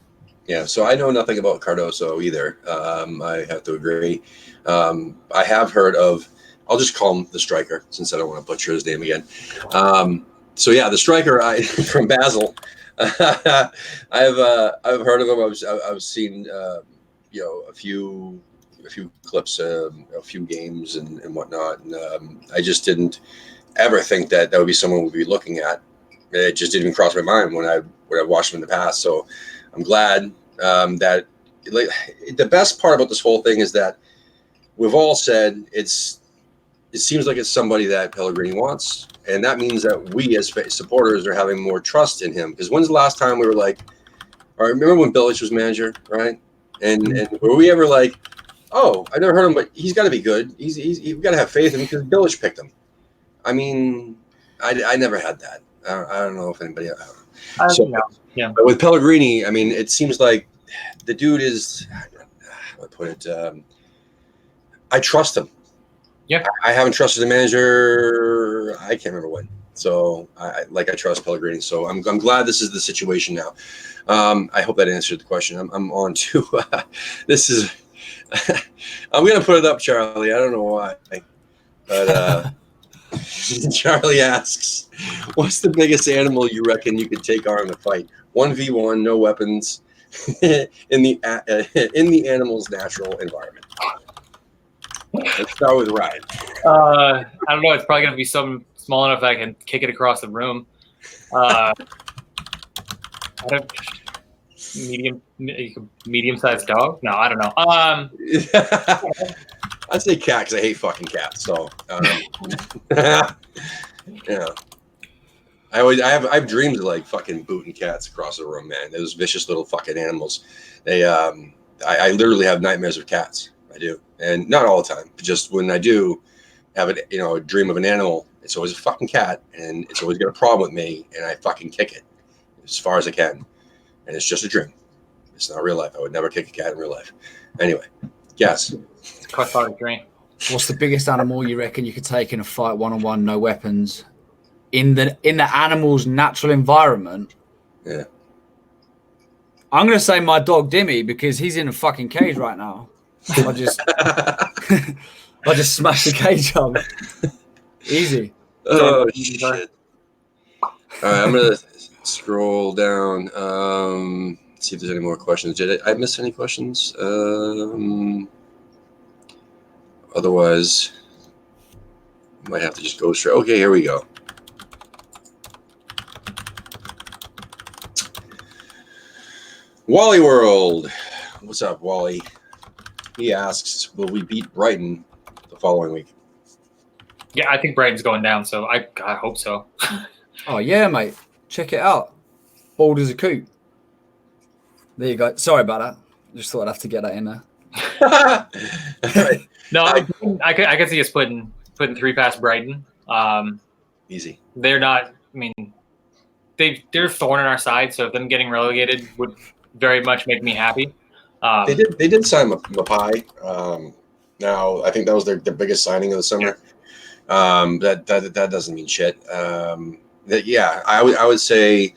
Yeah, so I know nothing about Cardoso either. I have to agree. I have heard of, I'll just call him the striker since I don't want to butcher his name again. So yeah, the striker from Basel. I've heard of him. I've seen a few clips, a few games and whatnot. And I just didn't ever think that would be someone we'd be looking at. It just didn't even cross my mind when I watched him in the past. So I'm glad that the best part about this whole thing is that we've all said it seems like it's somebody that Pellegrini wants, and that means that we as supporters are having more trust in him. Because when's the last time we were like, or remember when Bilic was manager, right? And were we ever like, oh, I never heard him, but he's got to be good. You've got to have faith in him because Bilic picked him. I mean, I never had that. I don't know if anybody. I don't know. Yeah. But with Pellegrini, I mean, it seems like the dude is. How do I put it? I trust him. Yeah. I haven't trusted a manager. I can't remember when. So I trust Pellegrini. So I'm glad this is the situation now. I hope that answered the question. I'm on to this is. I'm gonna put it up, Charlie. I don't know why, but Charlie asks, "What's the biggest animal you reckon you could take on in a fight? 1v1, no weapons, in the animal's natural environment." Let's start with Ryan. I don't know. It's probably gonna be something small enough that I can kick it across the room. Medium-sized dog? No, I don't know. I'd say cat because I hate fucking cats. So, yeah. I have dreams of like fucking booting cats across the room, man. Those vicious little fucking animals. They, I literally have nightmares of cats. I do, and not all the time, but just when I do have a dream of an animal, it's always a fucking cat, and it's always got a problem with me, and I fucking kick it as far as I can, and it's just a dream. It's not real life. I would never kick a cat in real life. Anyway, yes. It's quite hard to dream. What's the biggest animal you reckon you could take in a fight, one-on-one, no weapons, in the animal's natural environment? Yeah. I'm gonna say my dog Dimmy because he's in a fucking cage right now. I just smashed the cage up. Easy. Oh shit! All right, I'm gonna scroll down. See if there's any more questions. Did I miss any questions? Otherwise, I might have to just go straight. Okay, here we go. Wally World. What's up, Wally? He asks, will we beat Brighton the following week? Yeah, I think Brighton's going down, so I hope so. Oh, yeah, mate. Check it out. Bald as a coot. There you go. Sorry about that. Just thought I'd have to get that in there. No, I could see us putting 3 past Brighton. Easy. They're not. I mean, they're a thorn in our side. So them getting relegated would very much make me happy. They did sign Mapai. Now I think that was their biggest signing of the summer. That doesn't mean shit. I would say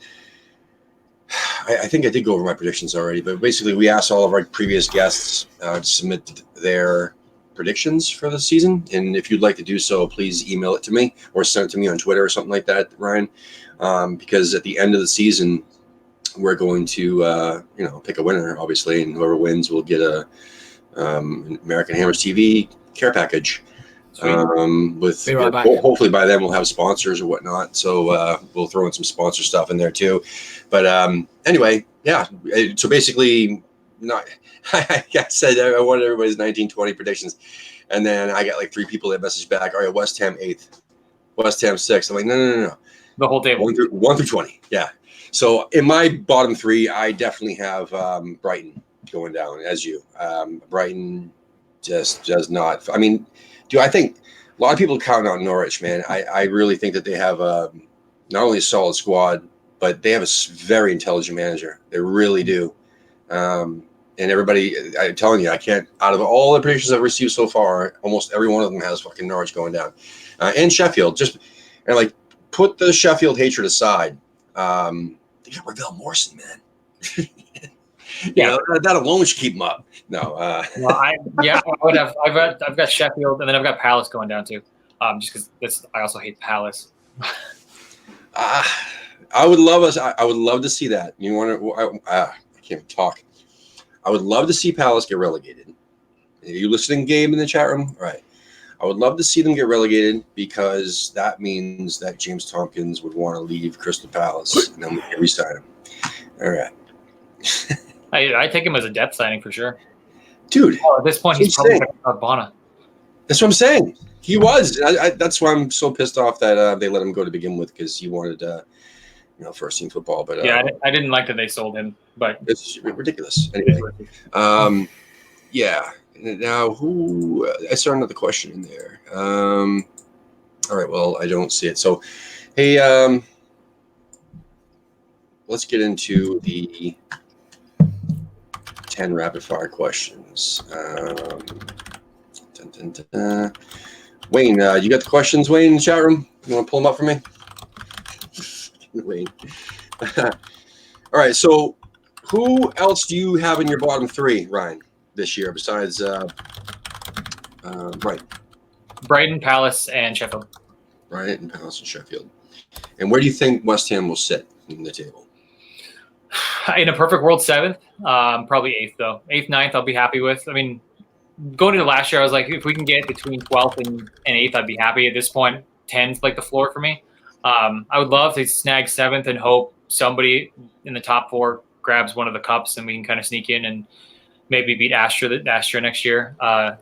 I think I did go over my predictions already, but basically we asked all of our previous guests to submit their predictions for the season. And if you'd like to do so, please email it to me or send it to me on Twitter or something like that, Ryan. Because at the end of the season, we're going to, pick a winner, obviously, and whoever wins will get a American Hammers TV care package. Be right back. Hopefully by then we'll have sponsors or whatnot, so we'll throw in some sponsor stuff in there too. But anyway, yeah. So basically, not. I said I wanted everybody's 1920 predictions, and then I got like 3 people that messaged back. All right, West Ham 8th, West Ham 6th. I'm like, no. The whole table. 1 through 20. Yeah. So in my bottom 3, I definitely have Brighton going down as you. Brighton just does not. I mean, I think a lot of people count on Norwich, man. I really think that they have not only a solid squad, but they have a very intelligent manager. They really do. And everybody, I'm telling you, I can't. Out of all the predictions I've received so far, almost every one of them has fucking Norwich going down, and Sheffield. And like, put the Sheffield hatred aside. They got Ravel Morrison, man. Yeah, that alone should keep them up. No. I would have. I've got Sheffield, and then I've got Palace going down too. Just because I also hate Palace. I would love to see that. You want to? I can't even talk. I would love to see Palace get relegated. Are you listening, Gabe, in the chat room? All right. I would love to see them get relegated because that means that James Tompkins would want to leave Crystal Palace, and then we can re-sign him. All right. I take him as a depth signing for sure. Dude. Oh, at this point, he's probably Bonna. That's what I'm saying. He was. That's why I'm so pissed off that they let him go to begin with, because he wanted, first team football. But yeah, I didn't like that they sold him, but it's ridiculous. Anyway, yeah. Now, I saw another question in there. All right. Well, I don't see it. So, hey, let's get into the 10 rapid fire questions. Wayne, you got the questions, Wayne, in the chat room? You want to pull them up for me? Wayne. All right. So, who else do you have in your bottom 3, Ryan, this year besides Brighton, Palace, and Sheffield. Brighton, Palace, and Sheffield. And where do you think West Ham will sit in the table? In a perfect world, 7th. Probably 8th though. 8th, 9th, I'll be happy with. I mean, going into last year, I was like, if we can get between 12th and 8th, I'd be happy. At this point, 10th like the floor for me. I would love to snag 7th and hope somebody in the top 4 grabs one of the cups and we can kind of sneak in and maybe beat Astra next year. But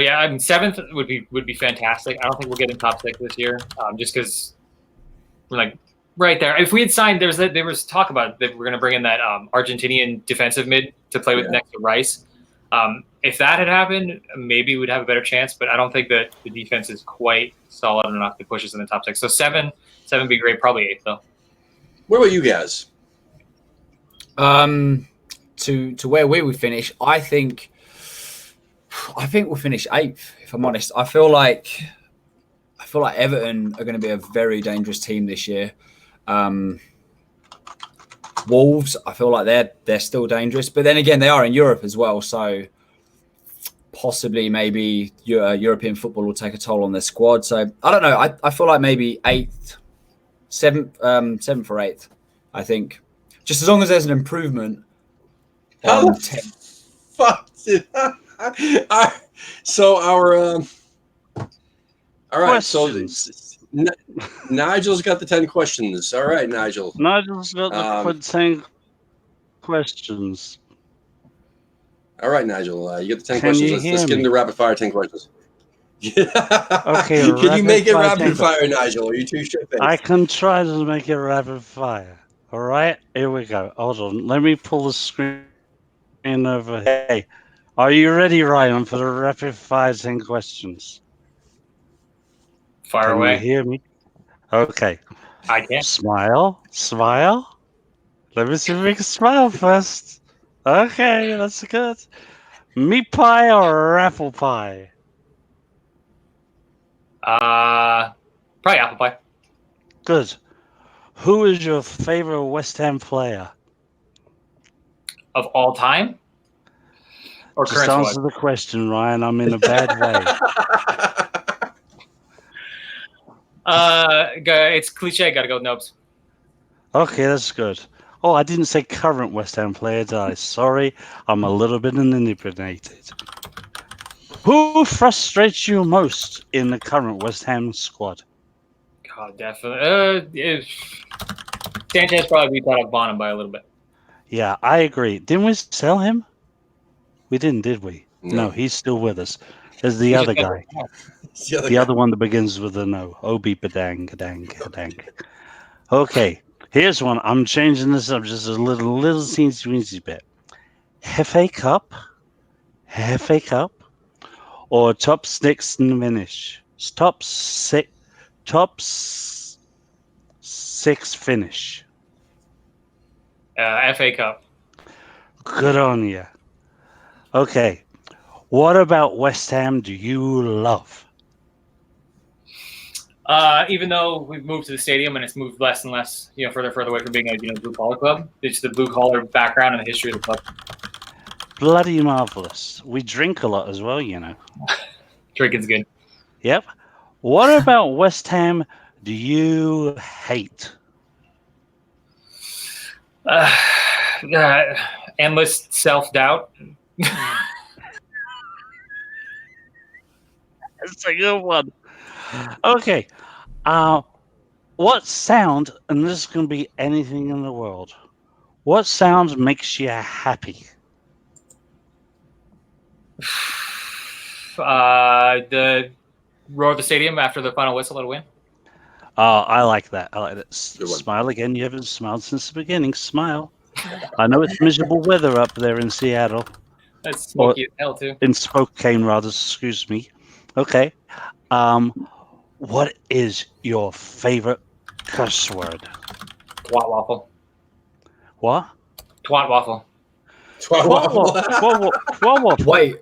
yeah, I mean, 7th would be fantastic. I don't think we'll get in top 6 this year, just because we're like right there. If we had signed, there was talk about that we're going to bring in that Argentinian defensive mid to play with next to Rice. If that had happened, maybe we'd have a better chance. But I don't think that the defense is quite solid enough to push us in the top 6. So 7 would be great. Probably 8th though. What about you guys? To where we would finish, I think we'll finish 8th. If I'm honest, I feel like Everton are going to be a very dangerous team this year. Wolves, I feel like they're still dangerous, but then again, they are in Europe as well, so possibly maybe European football will take a toll on their squad. So I don't know. I feel like maybe 8th, 7th or 8th. I think just as long as there's an improvement. How the fuck did so our all right, questions. So Nigel's got the 10 questions. All right, Nigel. Nigel's got the 10 questions. All right, Nigel. You get the 10 questions. Let's get into rapid fire 10 questions. Okay. Can you make it rapid fire, Nigel? Or are you too shit-faced? I can try to make it rapid fire. All right, here we go. Hold on. Let me pull the screen over. Hey, are you ready, Ryan, for the rapid fire 10 questions? Fire away. Can you hear me? Okay. I can. Smile. Let me see if we can smile first. Okay, that's good. Meat pie or apple pie? Probably apple pie. Good. Who is your favorite West Ham player? Of all time? Or Just current answer squad? the question, Ryan. I'm in a bad way. It's cliche. Got to go Nobes. Okay, that's good. Oh, I didn't say current West Ham player, did I? Sorry, I'm a little bit inebriated. Who frustrates you most in the current West Ham squad? God, definitely. Sanchez probably beat out Bonham by a little bit. Yeah, I agree. Didn't we sell him? We didn't, did we? No. No, he's still with us. There's the He's other just guy. It's the other The guy. other one that begins with a no. Obi Badang, Kadang, Kadang. Okay, here's one. I'm changing this up just a little teensy bit. FA Cup, or top six finish? Top six finish. FA Cup. Good on you. Okay, what about West Ham do you love? Even though we've moved to the stadium and it's moved less and less, further and further away from being a blue collar club, it's the blue collar background and the history of the club. Bloody marvelous. We drink a lot as well, Drinking's good. Yep. What about West Ham do you hate? Endless self doubt. That's a good one. Okay. What sound, and this can be anything in the world, what sound makes you happy? The roar of the stadium after the final whistle at a win. I like that. I like that. Good one. Smile again. You haven't smiled since the beginning. Smile. I know it's miserable weather up there in Seattle. That's smoky as hell too. In Spokane, rather. Excuse me. Okay. What is your favorite curse word? Twat waffle. What? Twat waffle. Twat waffle. Wait,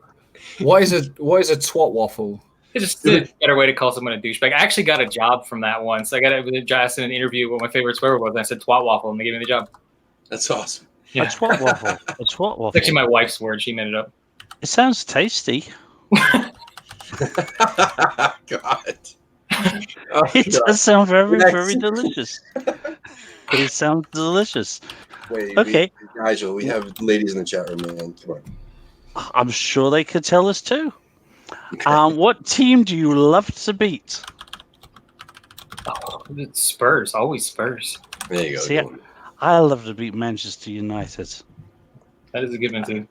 what is a twat waffle? It's just a better way to call someone a douchebag. I actually got a job from that once. I got asked in an interview what my favorite swear word was, and I said twat waffle, and they gave me the job. That's awesome. A twat waffle. A twat waffle. It's actually my wife's word. She made it up. It sounds tasty. God. It does sound very, very delicious. It sounds delicious. Wait, Okay. Nigel, we have ladies in the chat room, man. Come on. I'm sure they could tell us too. What team do you love to beat? Oh, it's Spurs. Always Spurs. There you go. See, good one. I love to beat Manchester United. That is a good one too.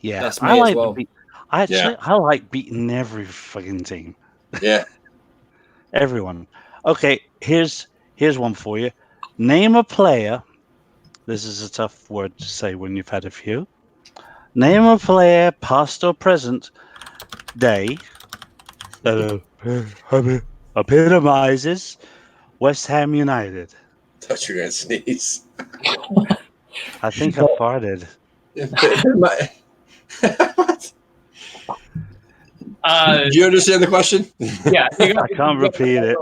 Yeah, That's me I as like well. to beat. I like beating every fucking team. Yeah. Everyone. Okay, here's one for you. Name a player. This is a tough word to say when you've had a few. Name a player, past or present day, that epitomizes West Ham United. Thought you were gonna sneeze. I think I farted. What? Uh, Do you understand the question? yeah, I can't repeat it.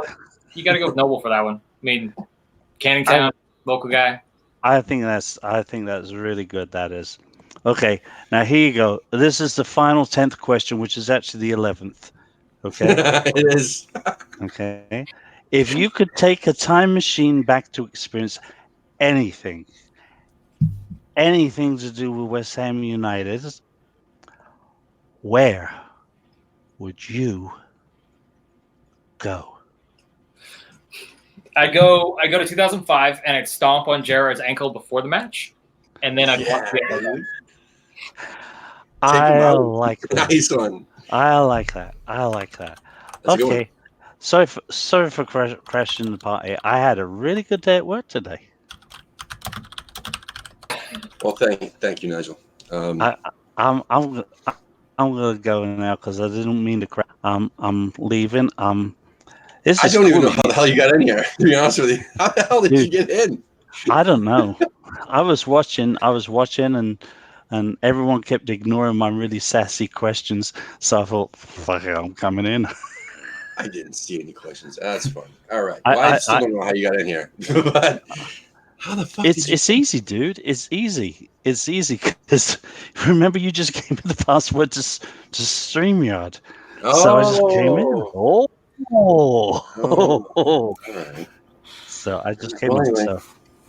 You got to go with Noble for that one. I mean, Canning Town, local guy. I think that's really good. That is. Okay, now here you go. This is the final 10th question, which is actually the 11th. Okay. It is. Okay. If you could take a time machine back to experience anything to do with West Ham United, where would you go? I go to 2005 and I'd stomp on Gerrard's ankle before the match, and then I'd watch the episode. I like that. Nice one. I like that. That's a good one. Okay. Sorry for crashing the party. I had a really good day at work today. Well, thank you, Nigel. I'm gonna go now because I didn't mean to crash. I'm leaving. I don't even know how the hell you got in here. To be honest with you, how the hell did you get in? I don't know. I was watching, and everyone kept ignoring my really sassy questions. So I thought, fuck it, I'm coming in. I didn't see any questions. That's fun. All right. Well, I still don't know how you got in here. But how the fuck It's easy, dude. It's easy. It's easy because remember you just gave me the password to StreamYard, so I just came in. Oh, all right. so I just came Well, in. anyway, So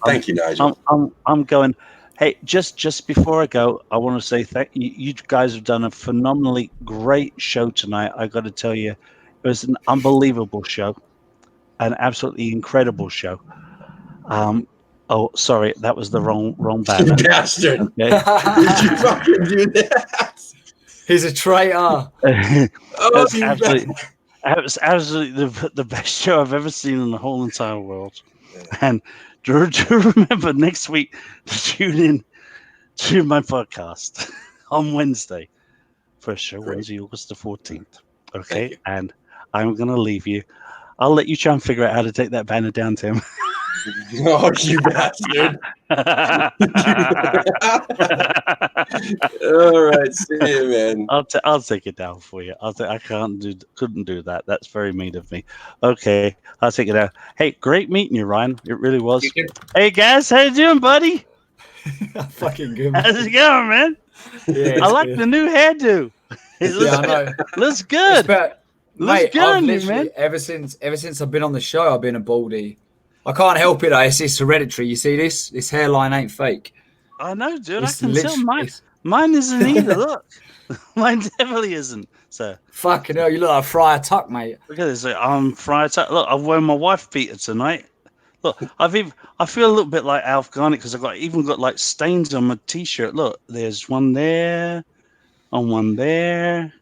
thank you, Nigel. I'm going. Hey, just before I go, I want to say thank you. You guys have done a phenomenally great show tonight. I got to tell you, it was an unbelievable show, an absolutely incredible show. Oh, sorry, that was the wrong banner. You bastard. Okay. Did you fucking do that? He's a traitor. Oh, you absolutely, it was absolutely the best show I've ever seen in the whole entire world. And do remember next week to tune in to my podcast on Wednesday for a show, Great. Wednesday, August the 14th. Thank Okay, you. and I'm going to leave you. I'll let you try and figure out how to take that banner down, Tim. Oh, you bastard. All right, see you, man. I'll take it down for you. I couldn't do that. That's very mean of me. Okay, I'll take it down. Hey, great meeting you, Ryan. It really was. You too. Hey guys, how you doing, buddy? Fucking good. How's it going, man? Yeah, I like the new hairdo. It looks, I know. looks good. Mate, Looks good I've on you, literally man. ever since I've been on the show, I've been a baldy. I can't help it though. It's hereditary. You see this? This hairline ain't fake. I know, dude. It's I can tell mine. it's- Mine isn't either. Look, mine definitely isn't. So Fucking hell, you look like Friar Tuck, mate. look at this. I'm fried. Look, I'm wearing my wife beater tonight. Look, I feel a little bit like Alf Garnett because I've even got like stains on my t-shirt. Look, there's one there, and one there.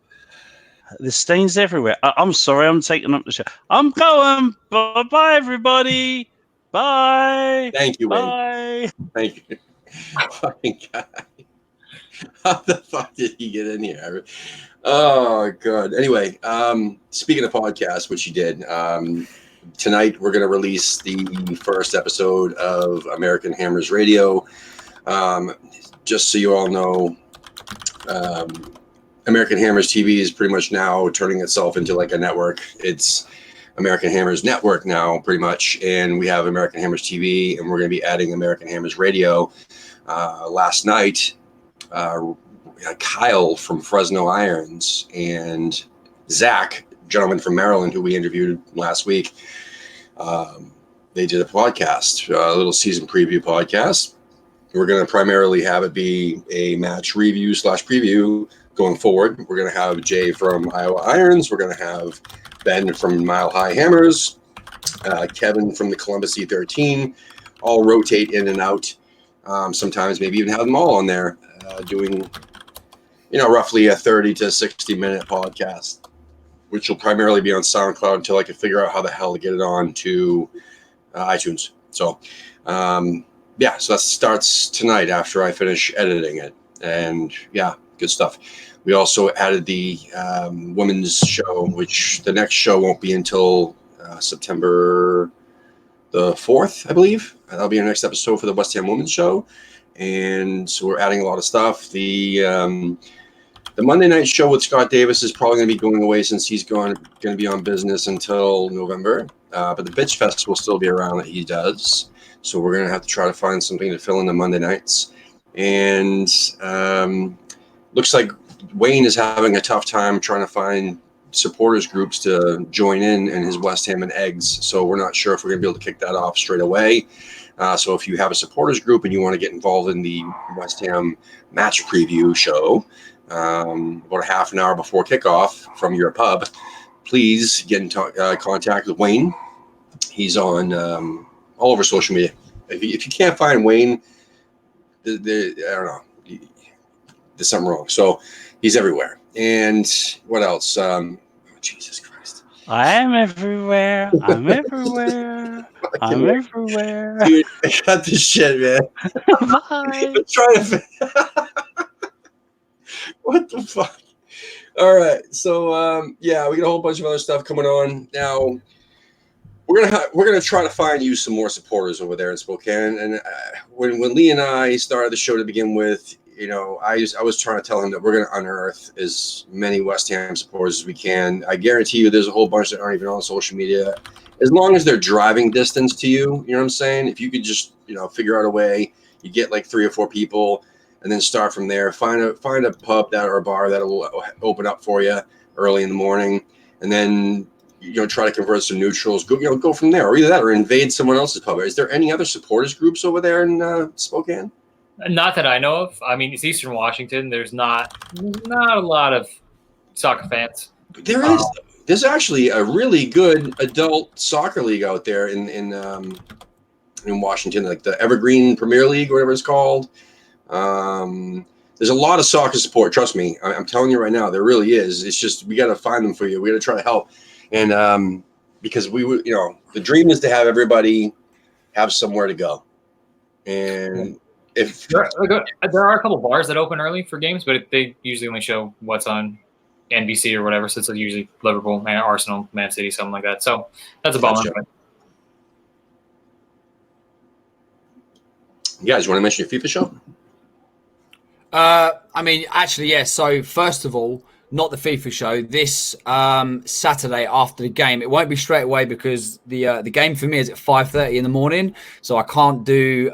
There's stains everywhere. I'm sorry, I'm taking up the show. I'm going. Bye, everybody. Bye. Thank you, Wayne. Bye. Thank you. Fucking guy. How the fuck did he get in here? Oh, God. Anyway, speaking of podcasts, which you did, tonight we're going to release the first episode of American Hammers Radio. Just so you all know, American Hammers TV is pretty much now turning itself into like a network. It's American Hammers Network now, pretty much. And we have American Hammers TV, and we're going to be adding American Hammers Radio. Last night, Kyle from Fresno Irons and Zach, gentleman from Maryland who we interviewed last week, they did a podcast, a little season preview podcast. We're going to primarily have it be a match review / preview going forward. We're going to have Jay from Iowa Irons. We're going to have Ben from Mile High Hammers, Kevin from the Columbus E13, all rotate in and out. Sometimes maybe even have them all on there doing, roughly a 30 to 60 minute podcast, which will primarily be on SoundCloud until I can figure out how the hell to get it on to iTunes. So, so that starts tonight after I finish editing it. And yeah, good stuff. We also added the women's show, which the next show won't be until September the 4th, I believe. That'll be our next episode for the West Ham Women's Show. And so we're adding a lot of stuff. The Monday night show with Scott Davis is probably going to be going away since he's going to be on business until November. But the Bitch Fest will still be around that he does. So we're going to have to try to find something to fill in the Monday nights. And looks like Wayne is having a tough time trying to find supporters groups to join in his West Ham and Eggs. So we're not sure if we're going to be able to kick that off straight away. So if you have a supporters group and you want to get involved in the West Ham match preview show, about a half an hour before kickoff from your pub, please get in contact with Wayne. He's on all over social media. If you can't find Wayne, I don't know, there's something wrong. So he's everywhere. And what else? Jesus Christ. I am everywhere. I'm everywhere. I'm everywhere. Dude, I got this shit, man. Bye. I'm trying to. What the fuck? All right. So, we got a whole bunch of other stuff coming on now. We're gonna try to find you some more supporters over there in Spokane. And when Lee and I started the show to begin with, I was trying to tell him that we're going to unearth as many West Ham supporters as we can. I guarantee you, there's a whole bunch that aren't even on social media. As long as they're driving distance to you, you know what I'm saying? If you could just, figure out a way, you get like 3 or 4 people, and then start from there. Find a pub or a bar that will open up for you early in the morning, and then try to convert some neutrals. Go from there, or either that, or invade someone else's pub. Is there any other supporters groups over there in Spokane? Not that I know of. I mean, it's Eastern Washington. There's not a lot of soccer fans. There is. There's actually a really good adult soccer league out there in Washington, like the Evergreen Premier League, whatever it's called. There's a lot of soccer support. Trust me, I'm telling you right now, there really is. It's just we got to find them for you. We got to try to help, and because the dream is to have everybody have somewhere to go, and if there are a couple bars that open early for games, but they usually only show what's on NBC or whatever. So it's usually Liverpool, Arsenal, Man City, something like that. So that's a bummer. Gotcha. You guys want to mention your FIFA show? I mean, actually, yes. So first of all, not the FIFA show. This Saturday after the game, it won't be straight away because the game for me is at 5:30 in the morning, so I can't do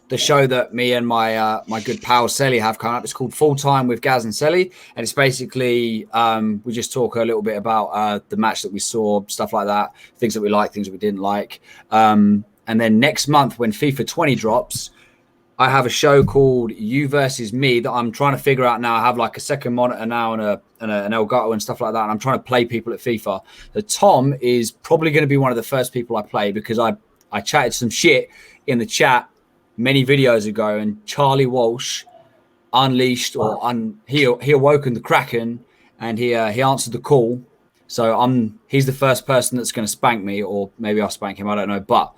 the show that me and my good pal Selly have coming up. It's called Full Time with Gaz and Selly, and it's basically we just talk a little bit about the match that we saw, stuff like that, things that we like, things that we didn't like, and then next month when FIFA 20 drops, I have a show called You Versus Me that I'm trying to figure out now. I have like a second monitor now and an Elgato and stuff like that. And I'm trying to play people at FIFA. So Tom is probably going to be one of the first people I play because I chatted some shit in the chat many videos ago, and Charlie Walsh unleashed he awoken the Kraken, and he answered the call. So he's the first person that's going to spank me, or maybe I'll spank him. I don't know, but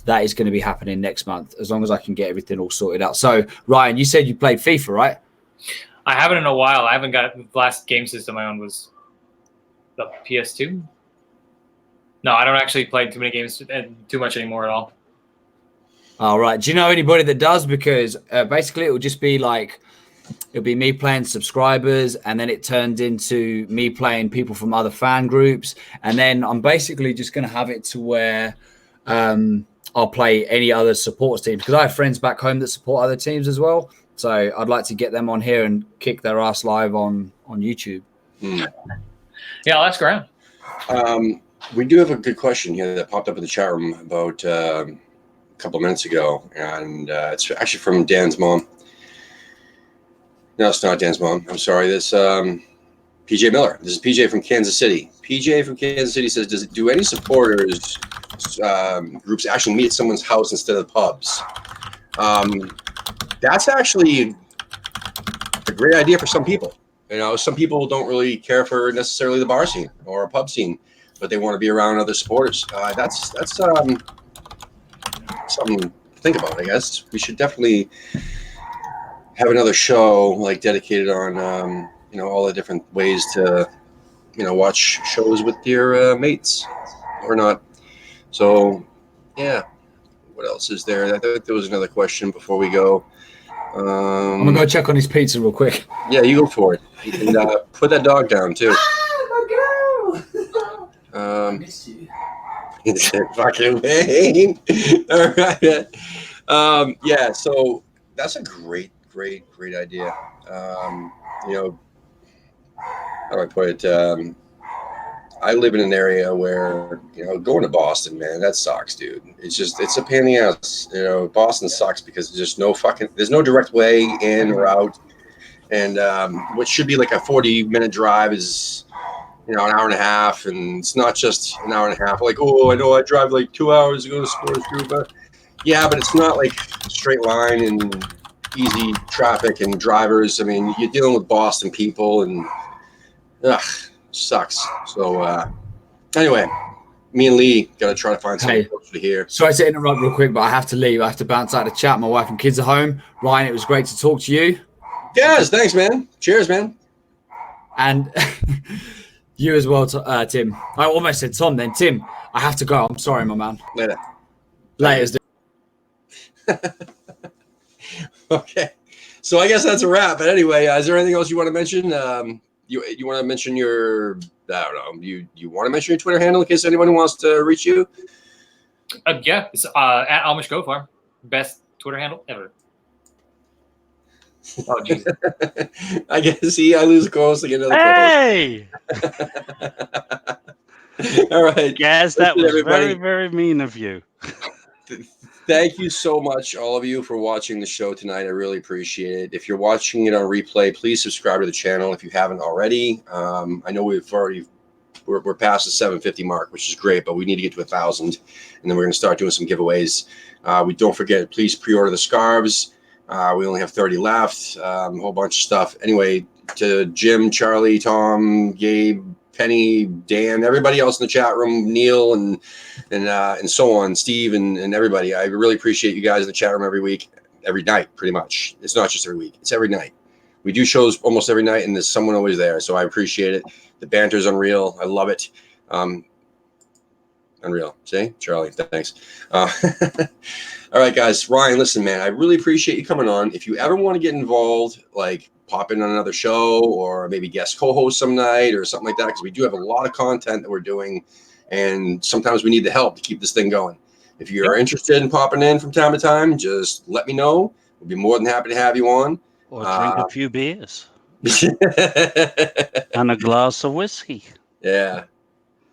that is going to be happening next month, as long as I can get everything all sorted out. So, Ryan, you said you played FIFA, right? I haven't in a while. I haven't got the last game system I owned was the PS2. No, I don't actually play too many games too much anymore at all. All right. Do you know anybody that does? Because basically it will just be like, it'll be me playing subscribers, and then it turns into me playing people from other fan groups. And then I'm basically just going to have it to where I'll play any other supporters teams, because I have friends back home that support other teams as well. So I'd like to get them on here and kick their ass live on YouTube. Yeah, I'll ask around. We do have a good question here that popped up in the chat room about a couple of minutes ago, and it's actually from Dan's mom. No, it's not Dan's mom. I'm sorry. This PJ Miller. This is PJ from Kansas City. PJ from Kansas City says, do any supporters groups actually meet at someone's house instead of pubs? That's actually a great idea for some people. Some people don't really care for necessarily the bar scene or a pub scene, but they want to be around other supporters. That's something to think about, I guess. We should definitely have another show like dedicated on all the different ways to watch shows with your mates or not. So yeah, what else is there? I think there was another question before we go. I'm gonna go check on his pizza real quick. Yeah, you go for it. And put that dog down too. Ah, my girl. I miss you. It's fucking Wayne. All right. Yeah, so that's a great idea. How do I put it? I live in an area where, going to Boston, man, that sucks, dude. It's a pain in the ass. Boston sucks because there's no direct way in or out. And what should be like a 40-minute drive is, an hour and a half. And it's not just an hour and a half. Like, oh, I know I drive like 2 hours to go to sports group. But yeah, but it's not like a straight line and easy traffic and drivers. I mean, you're dealing with Boston people, and sucks. So anyway, me and Lee got to try to find something closer to here. Sorry to interrupt real quick, but I have to leave. I have to bounce out of the chat. My wife and kids are home. Ryan, it was great to talk to you. Yes, thanks, man. Cheers, man. And you as well, Tim. I almost said Tom then. Tim, I have to go. I'm sorry, my man. Later. Okay. So I guess that's a wrap. But anyway, is there anything else you want to mention? You want to mention your, I don't know, you want to mention your Twitter handle in case anyone wants to reach you? Yeah, it's at Amish Goat Farm. Best Twitter handle ever. Oh, Jesus. I guess, see, I lose a co-host, I get another Hey! co-host. All right. Yes, that was everybody. very, very mean of you. Thank you so much, all of you, for watching the show tonight. I really appreciate it. If you're watching it on replay, please subscribe to the channel if you haven't already. I know we're past the 750 mark, which is great, but we need to get to 1,000, and then we're going to start doing some giveaways. We don't forget, please pre-order the scarves. We only have 30 left. A whole bunch of stuff. Anyway, to Jim, Charlie, Tom, Gabe, Penny, Dan, everybody else in the chat room, Neil, and so on, Steve, and everybody. I really appreciate you guys in the chat room every night, pretty much. It's not just every week; it's every night. We do shows almost every night, and there's someone always there. So I appreciate it. The banter's unreal. I love it. Unreal. See, Charlie, thanks. All right, guys. Ryan, listen, man, I really appreciate you coming on. If you ever want to get involved, like pop in on another show or maybe guest co-host some night or something like that, because we do have a lot of content that we're doing, and sometimes we need the help to keep this thing going. If you're interested in popping in from time to time, just let me know. We'll be more than happy to have you on. Or drink a few beers. And a glass of whiskey. Yeah.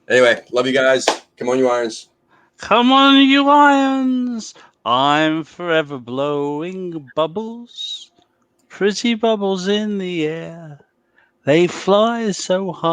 Anyway, love you guys. Come on, you irons. Come on, you irons. I'm forever blowing bubbles. Pretty bubbles in the air. They fly so high.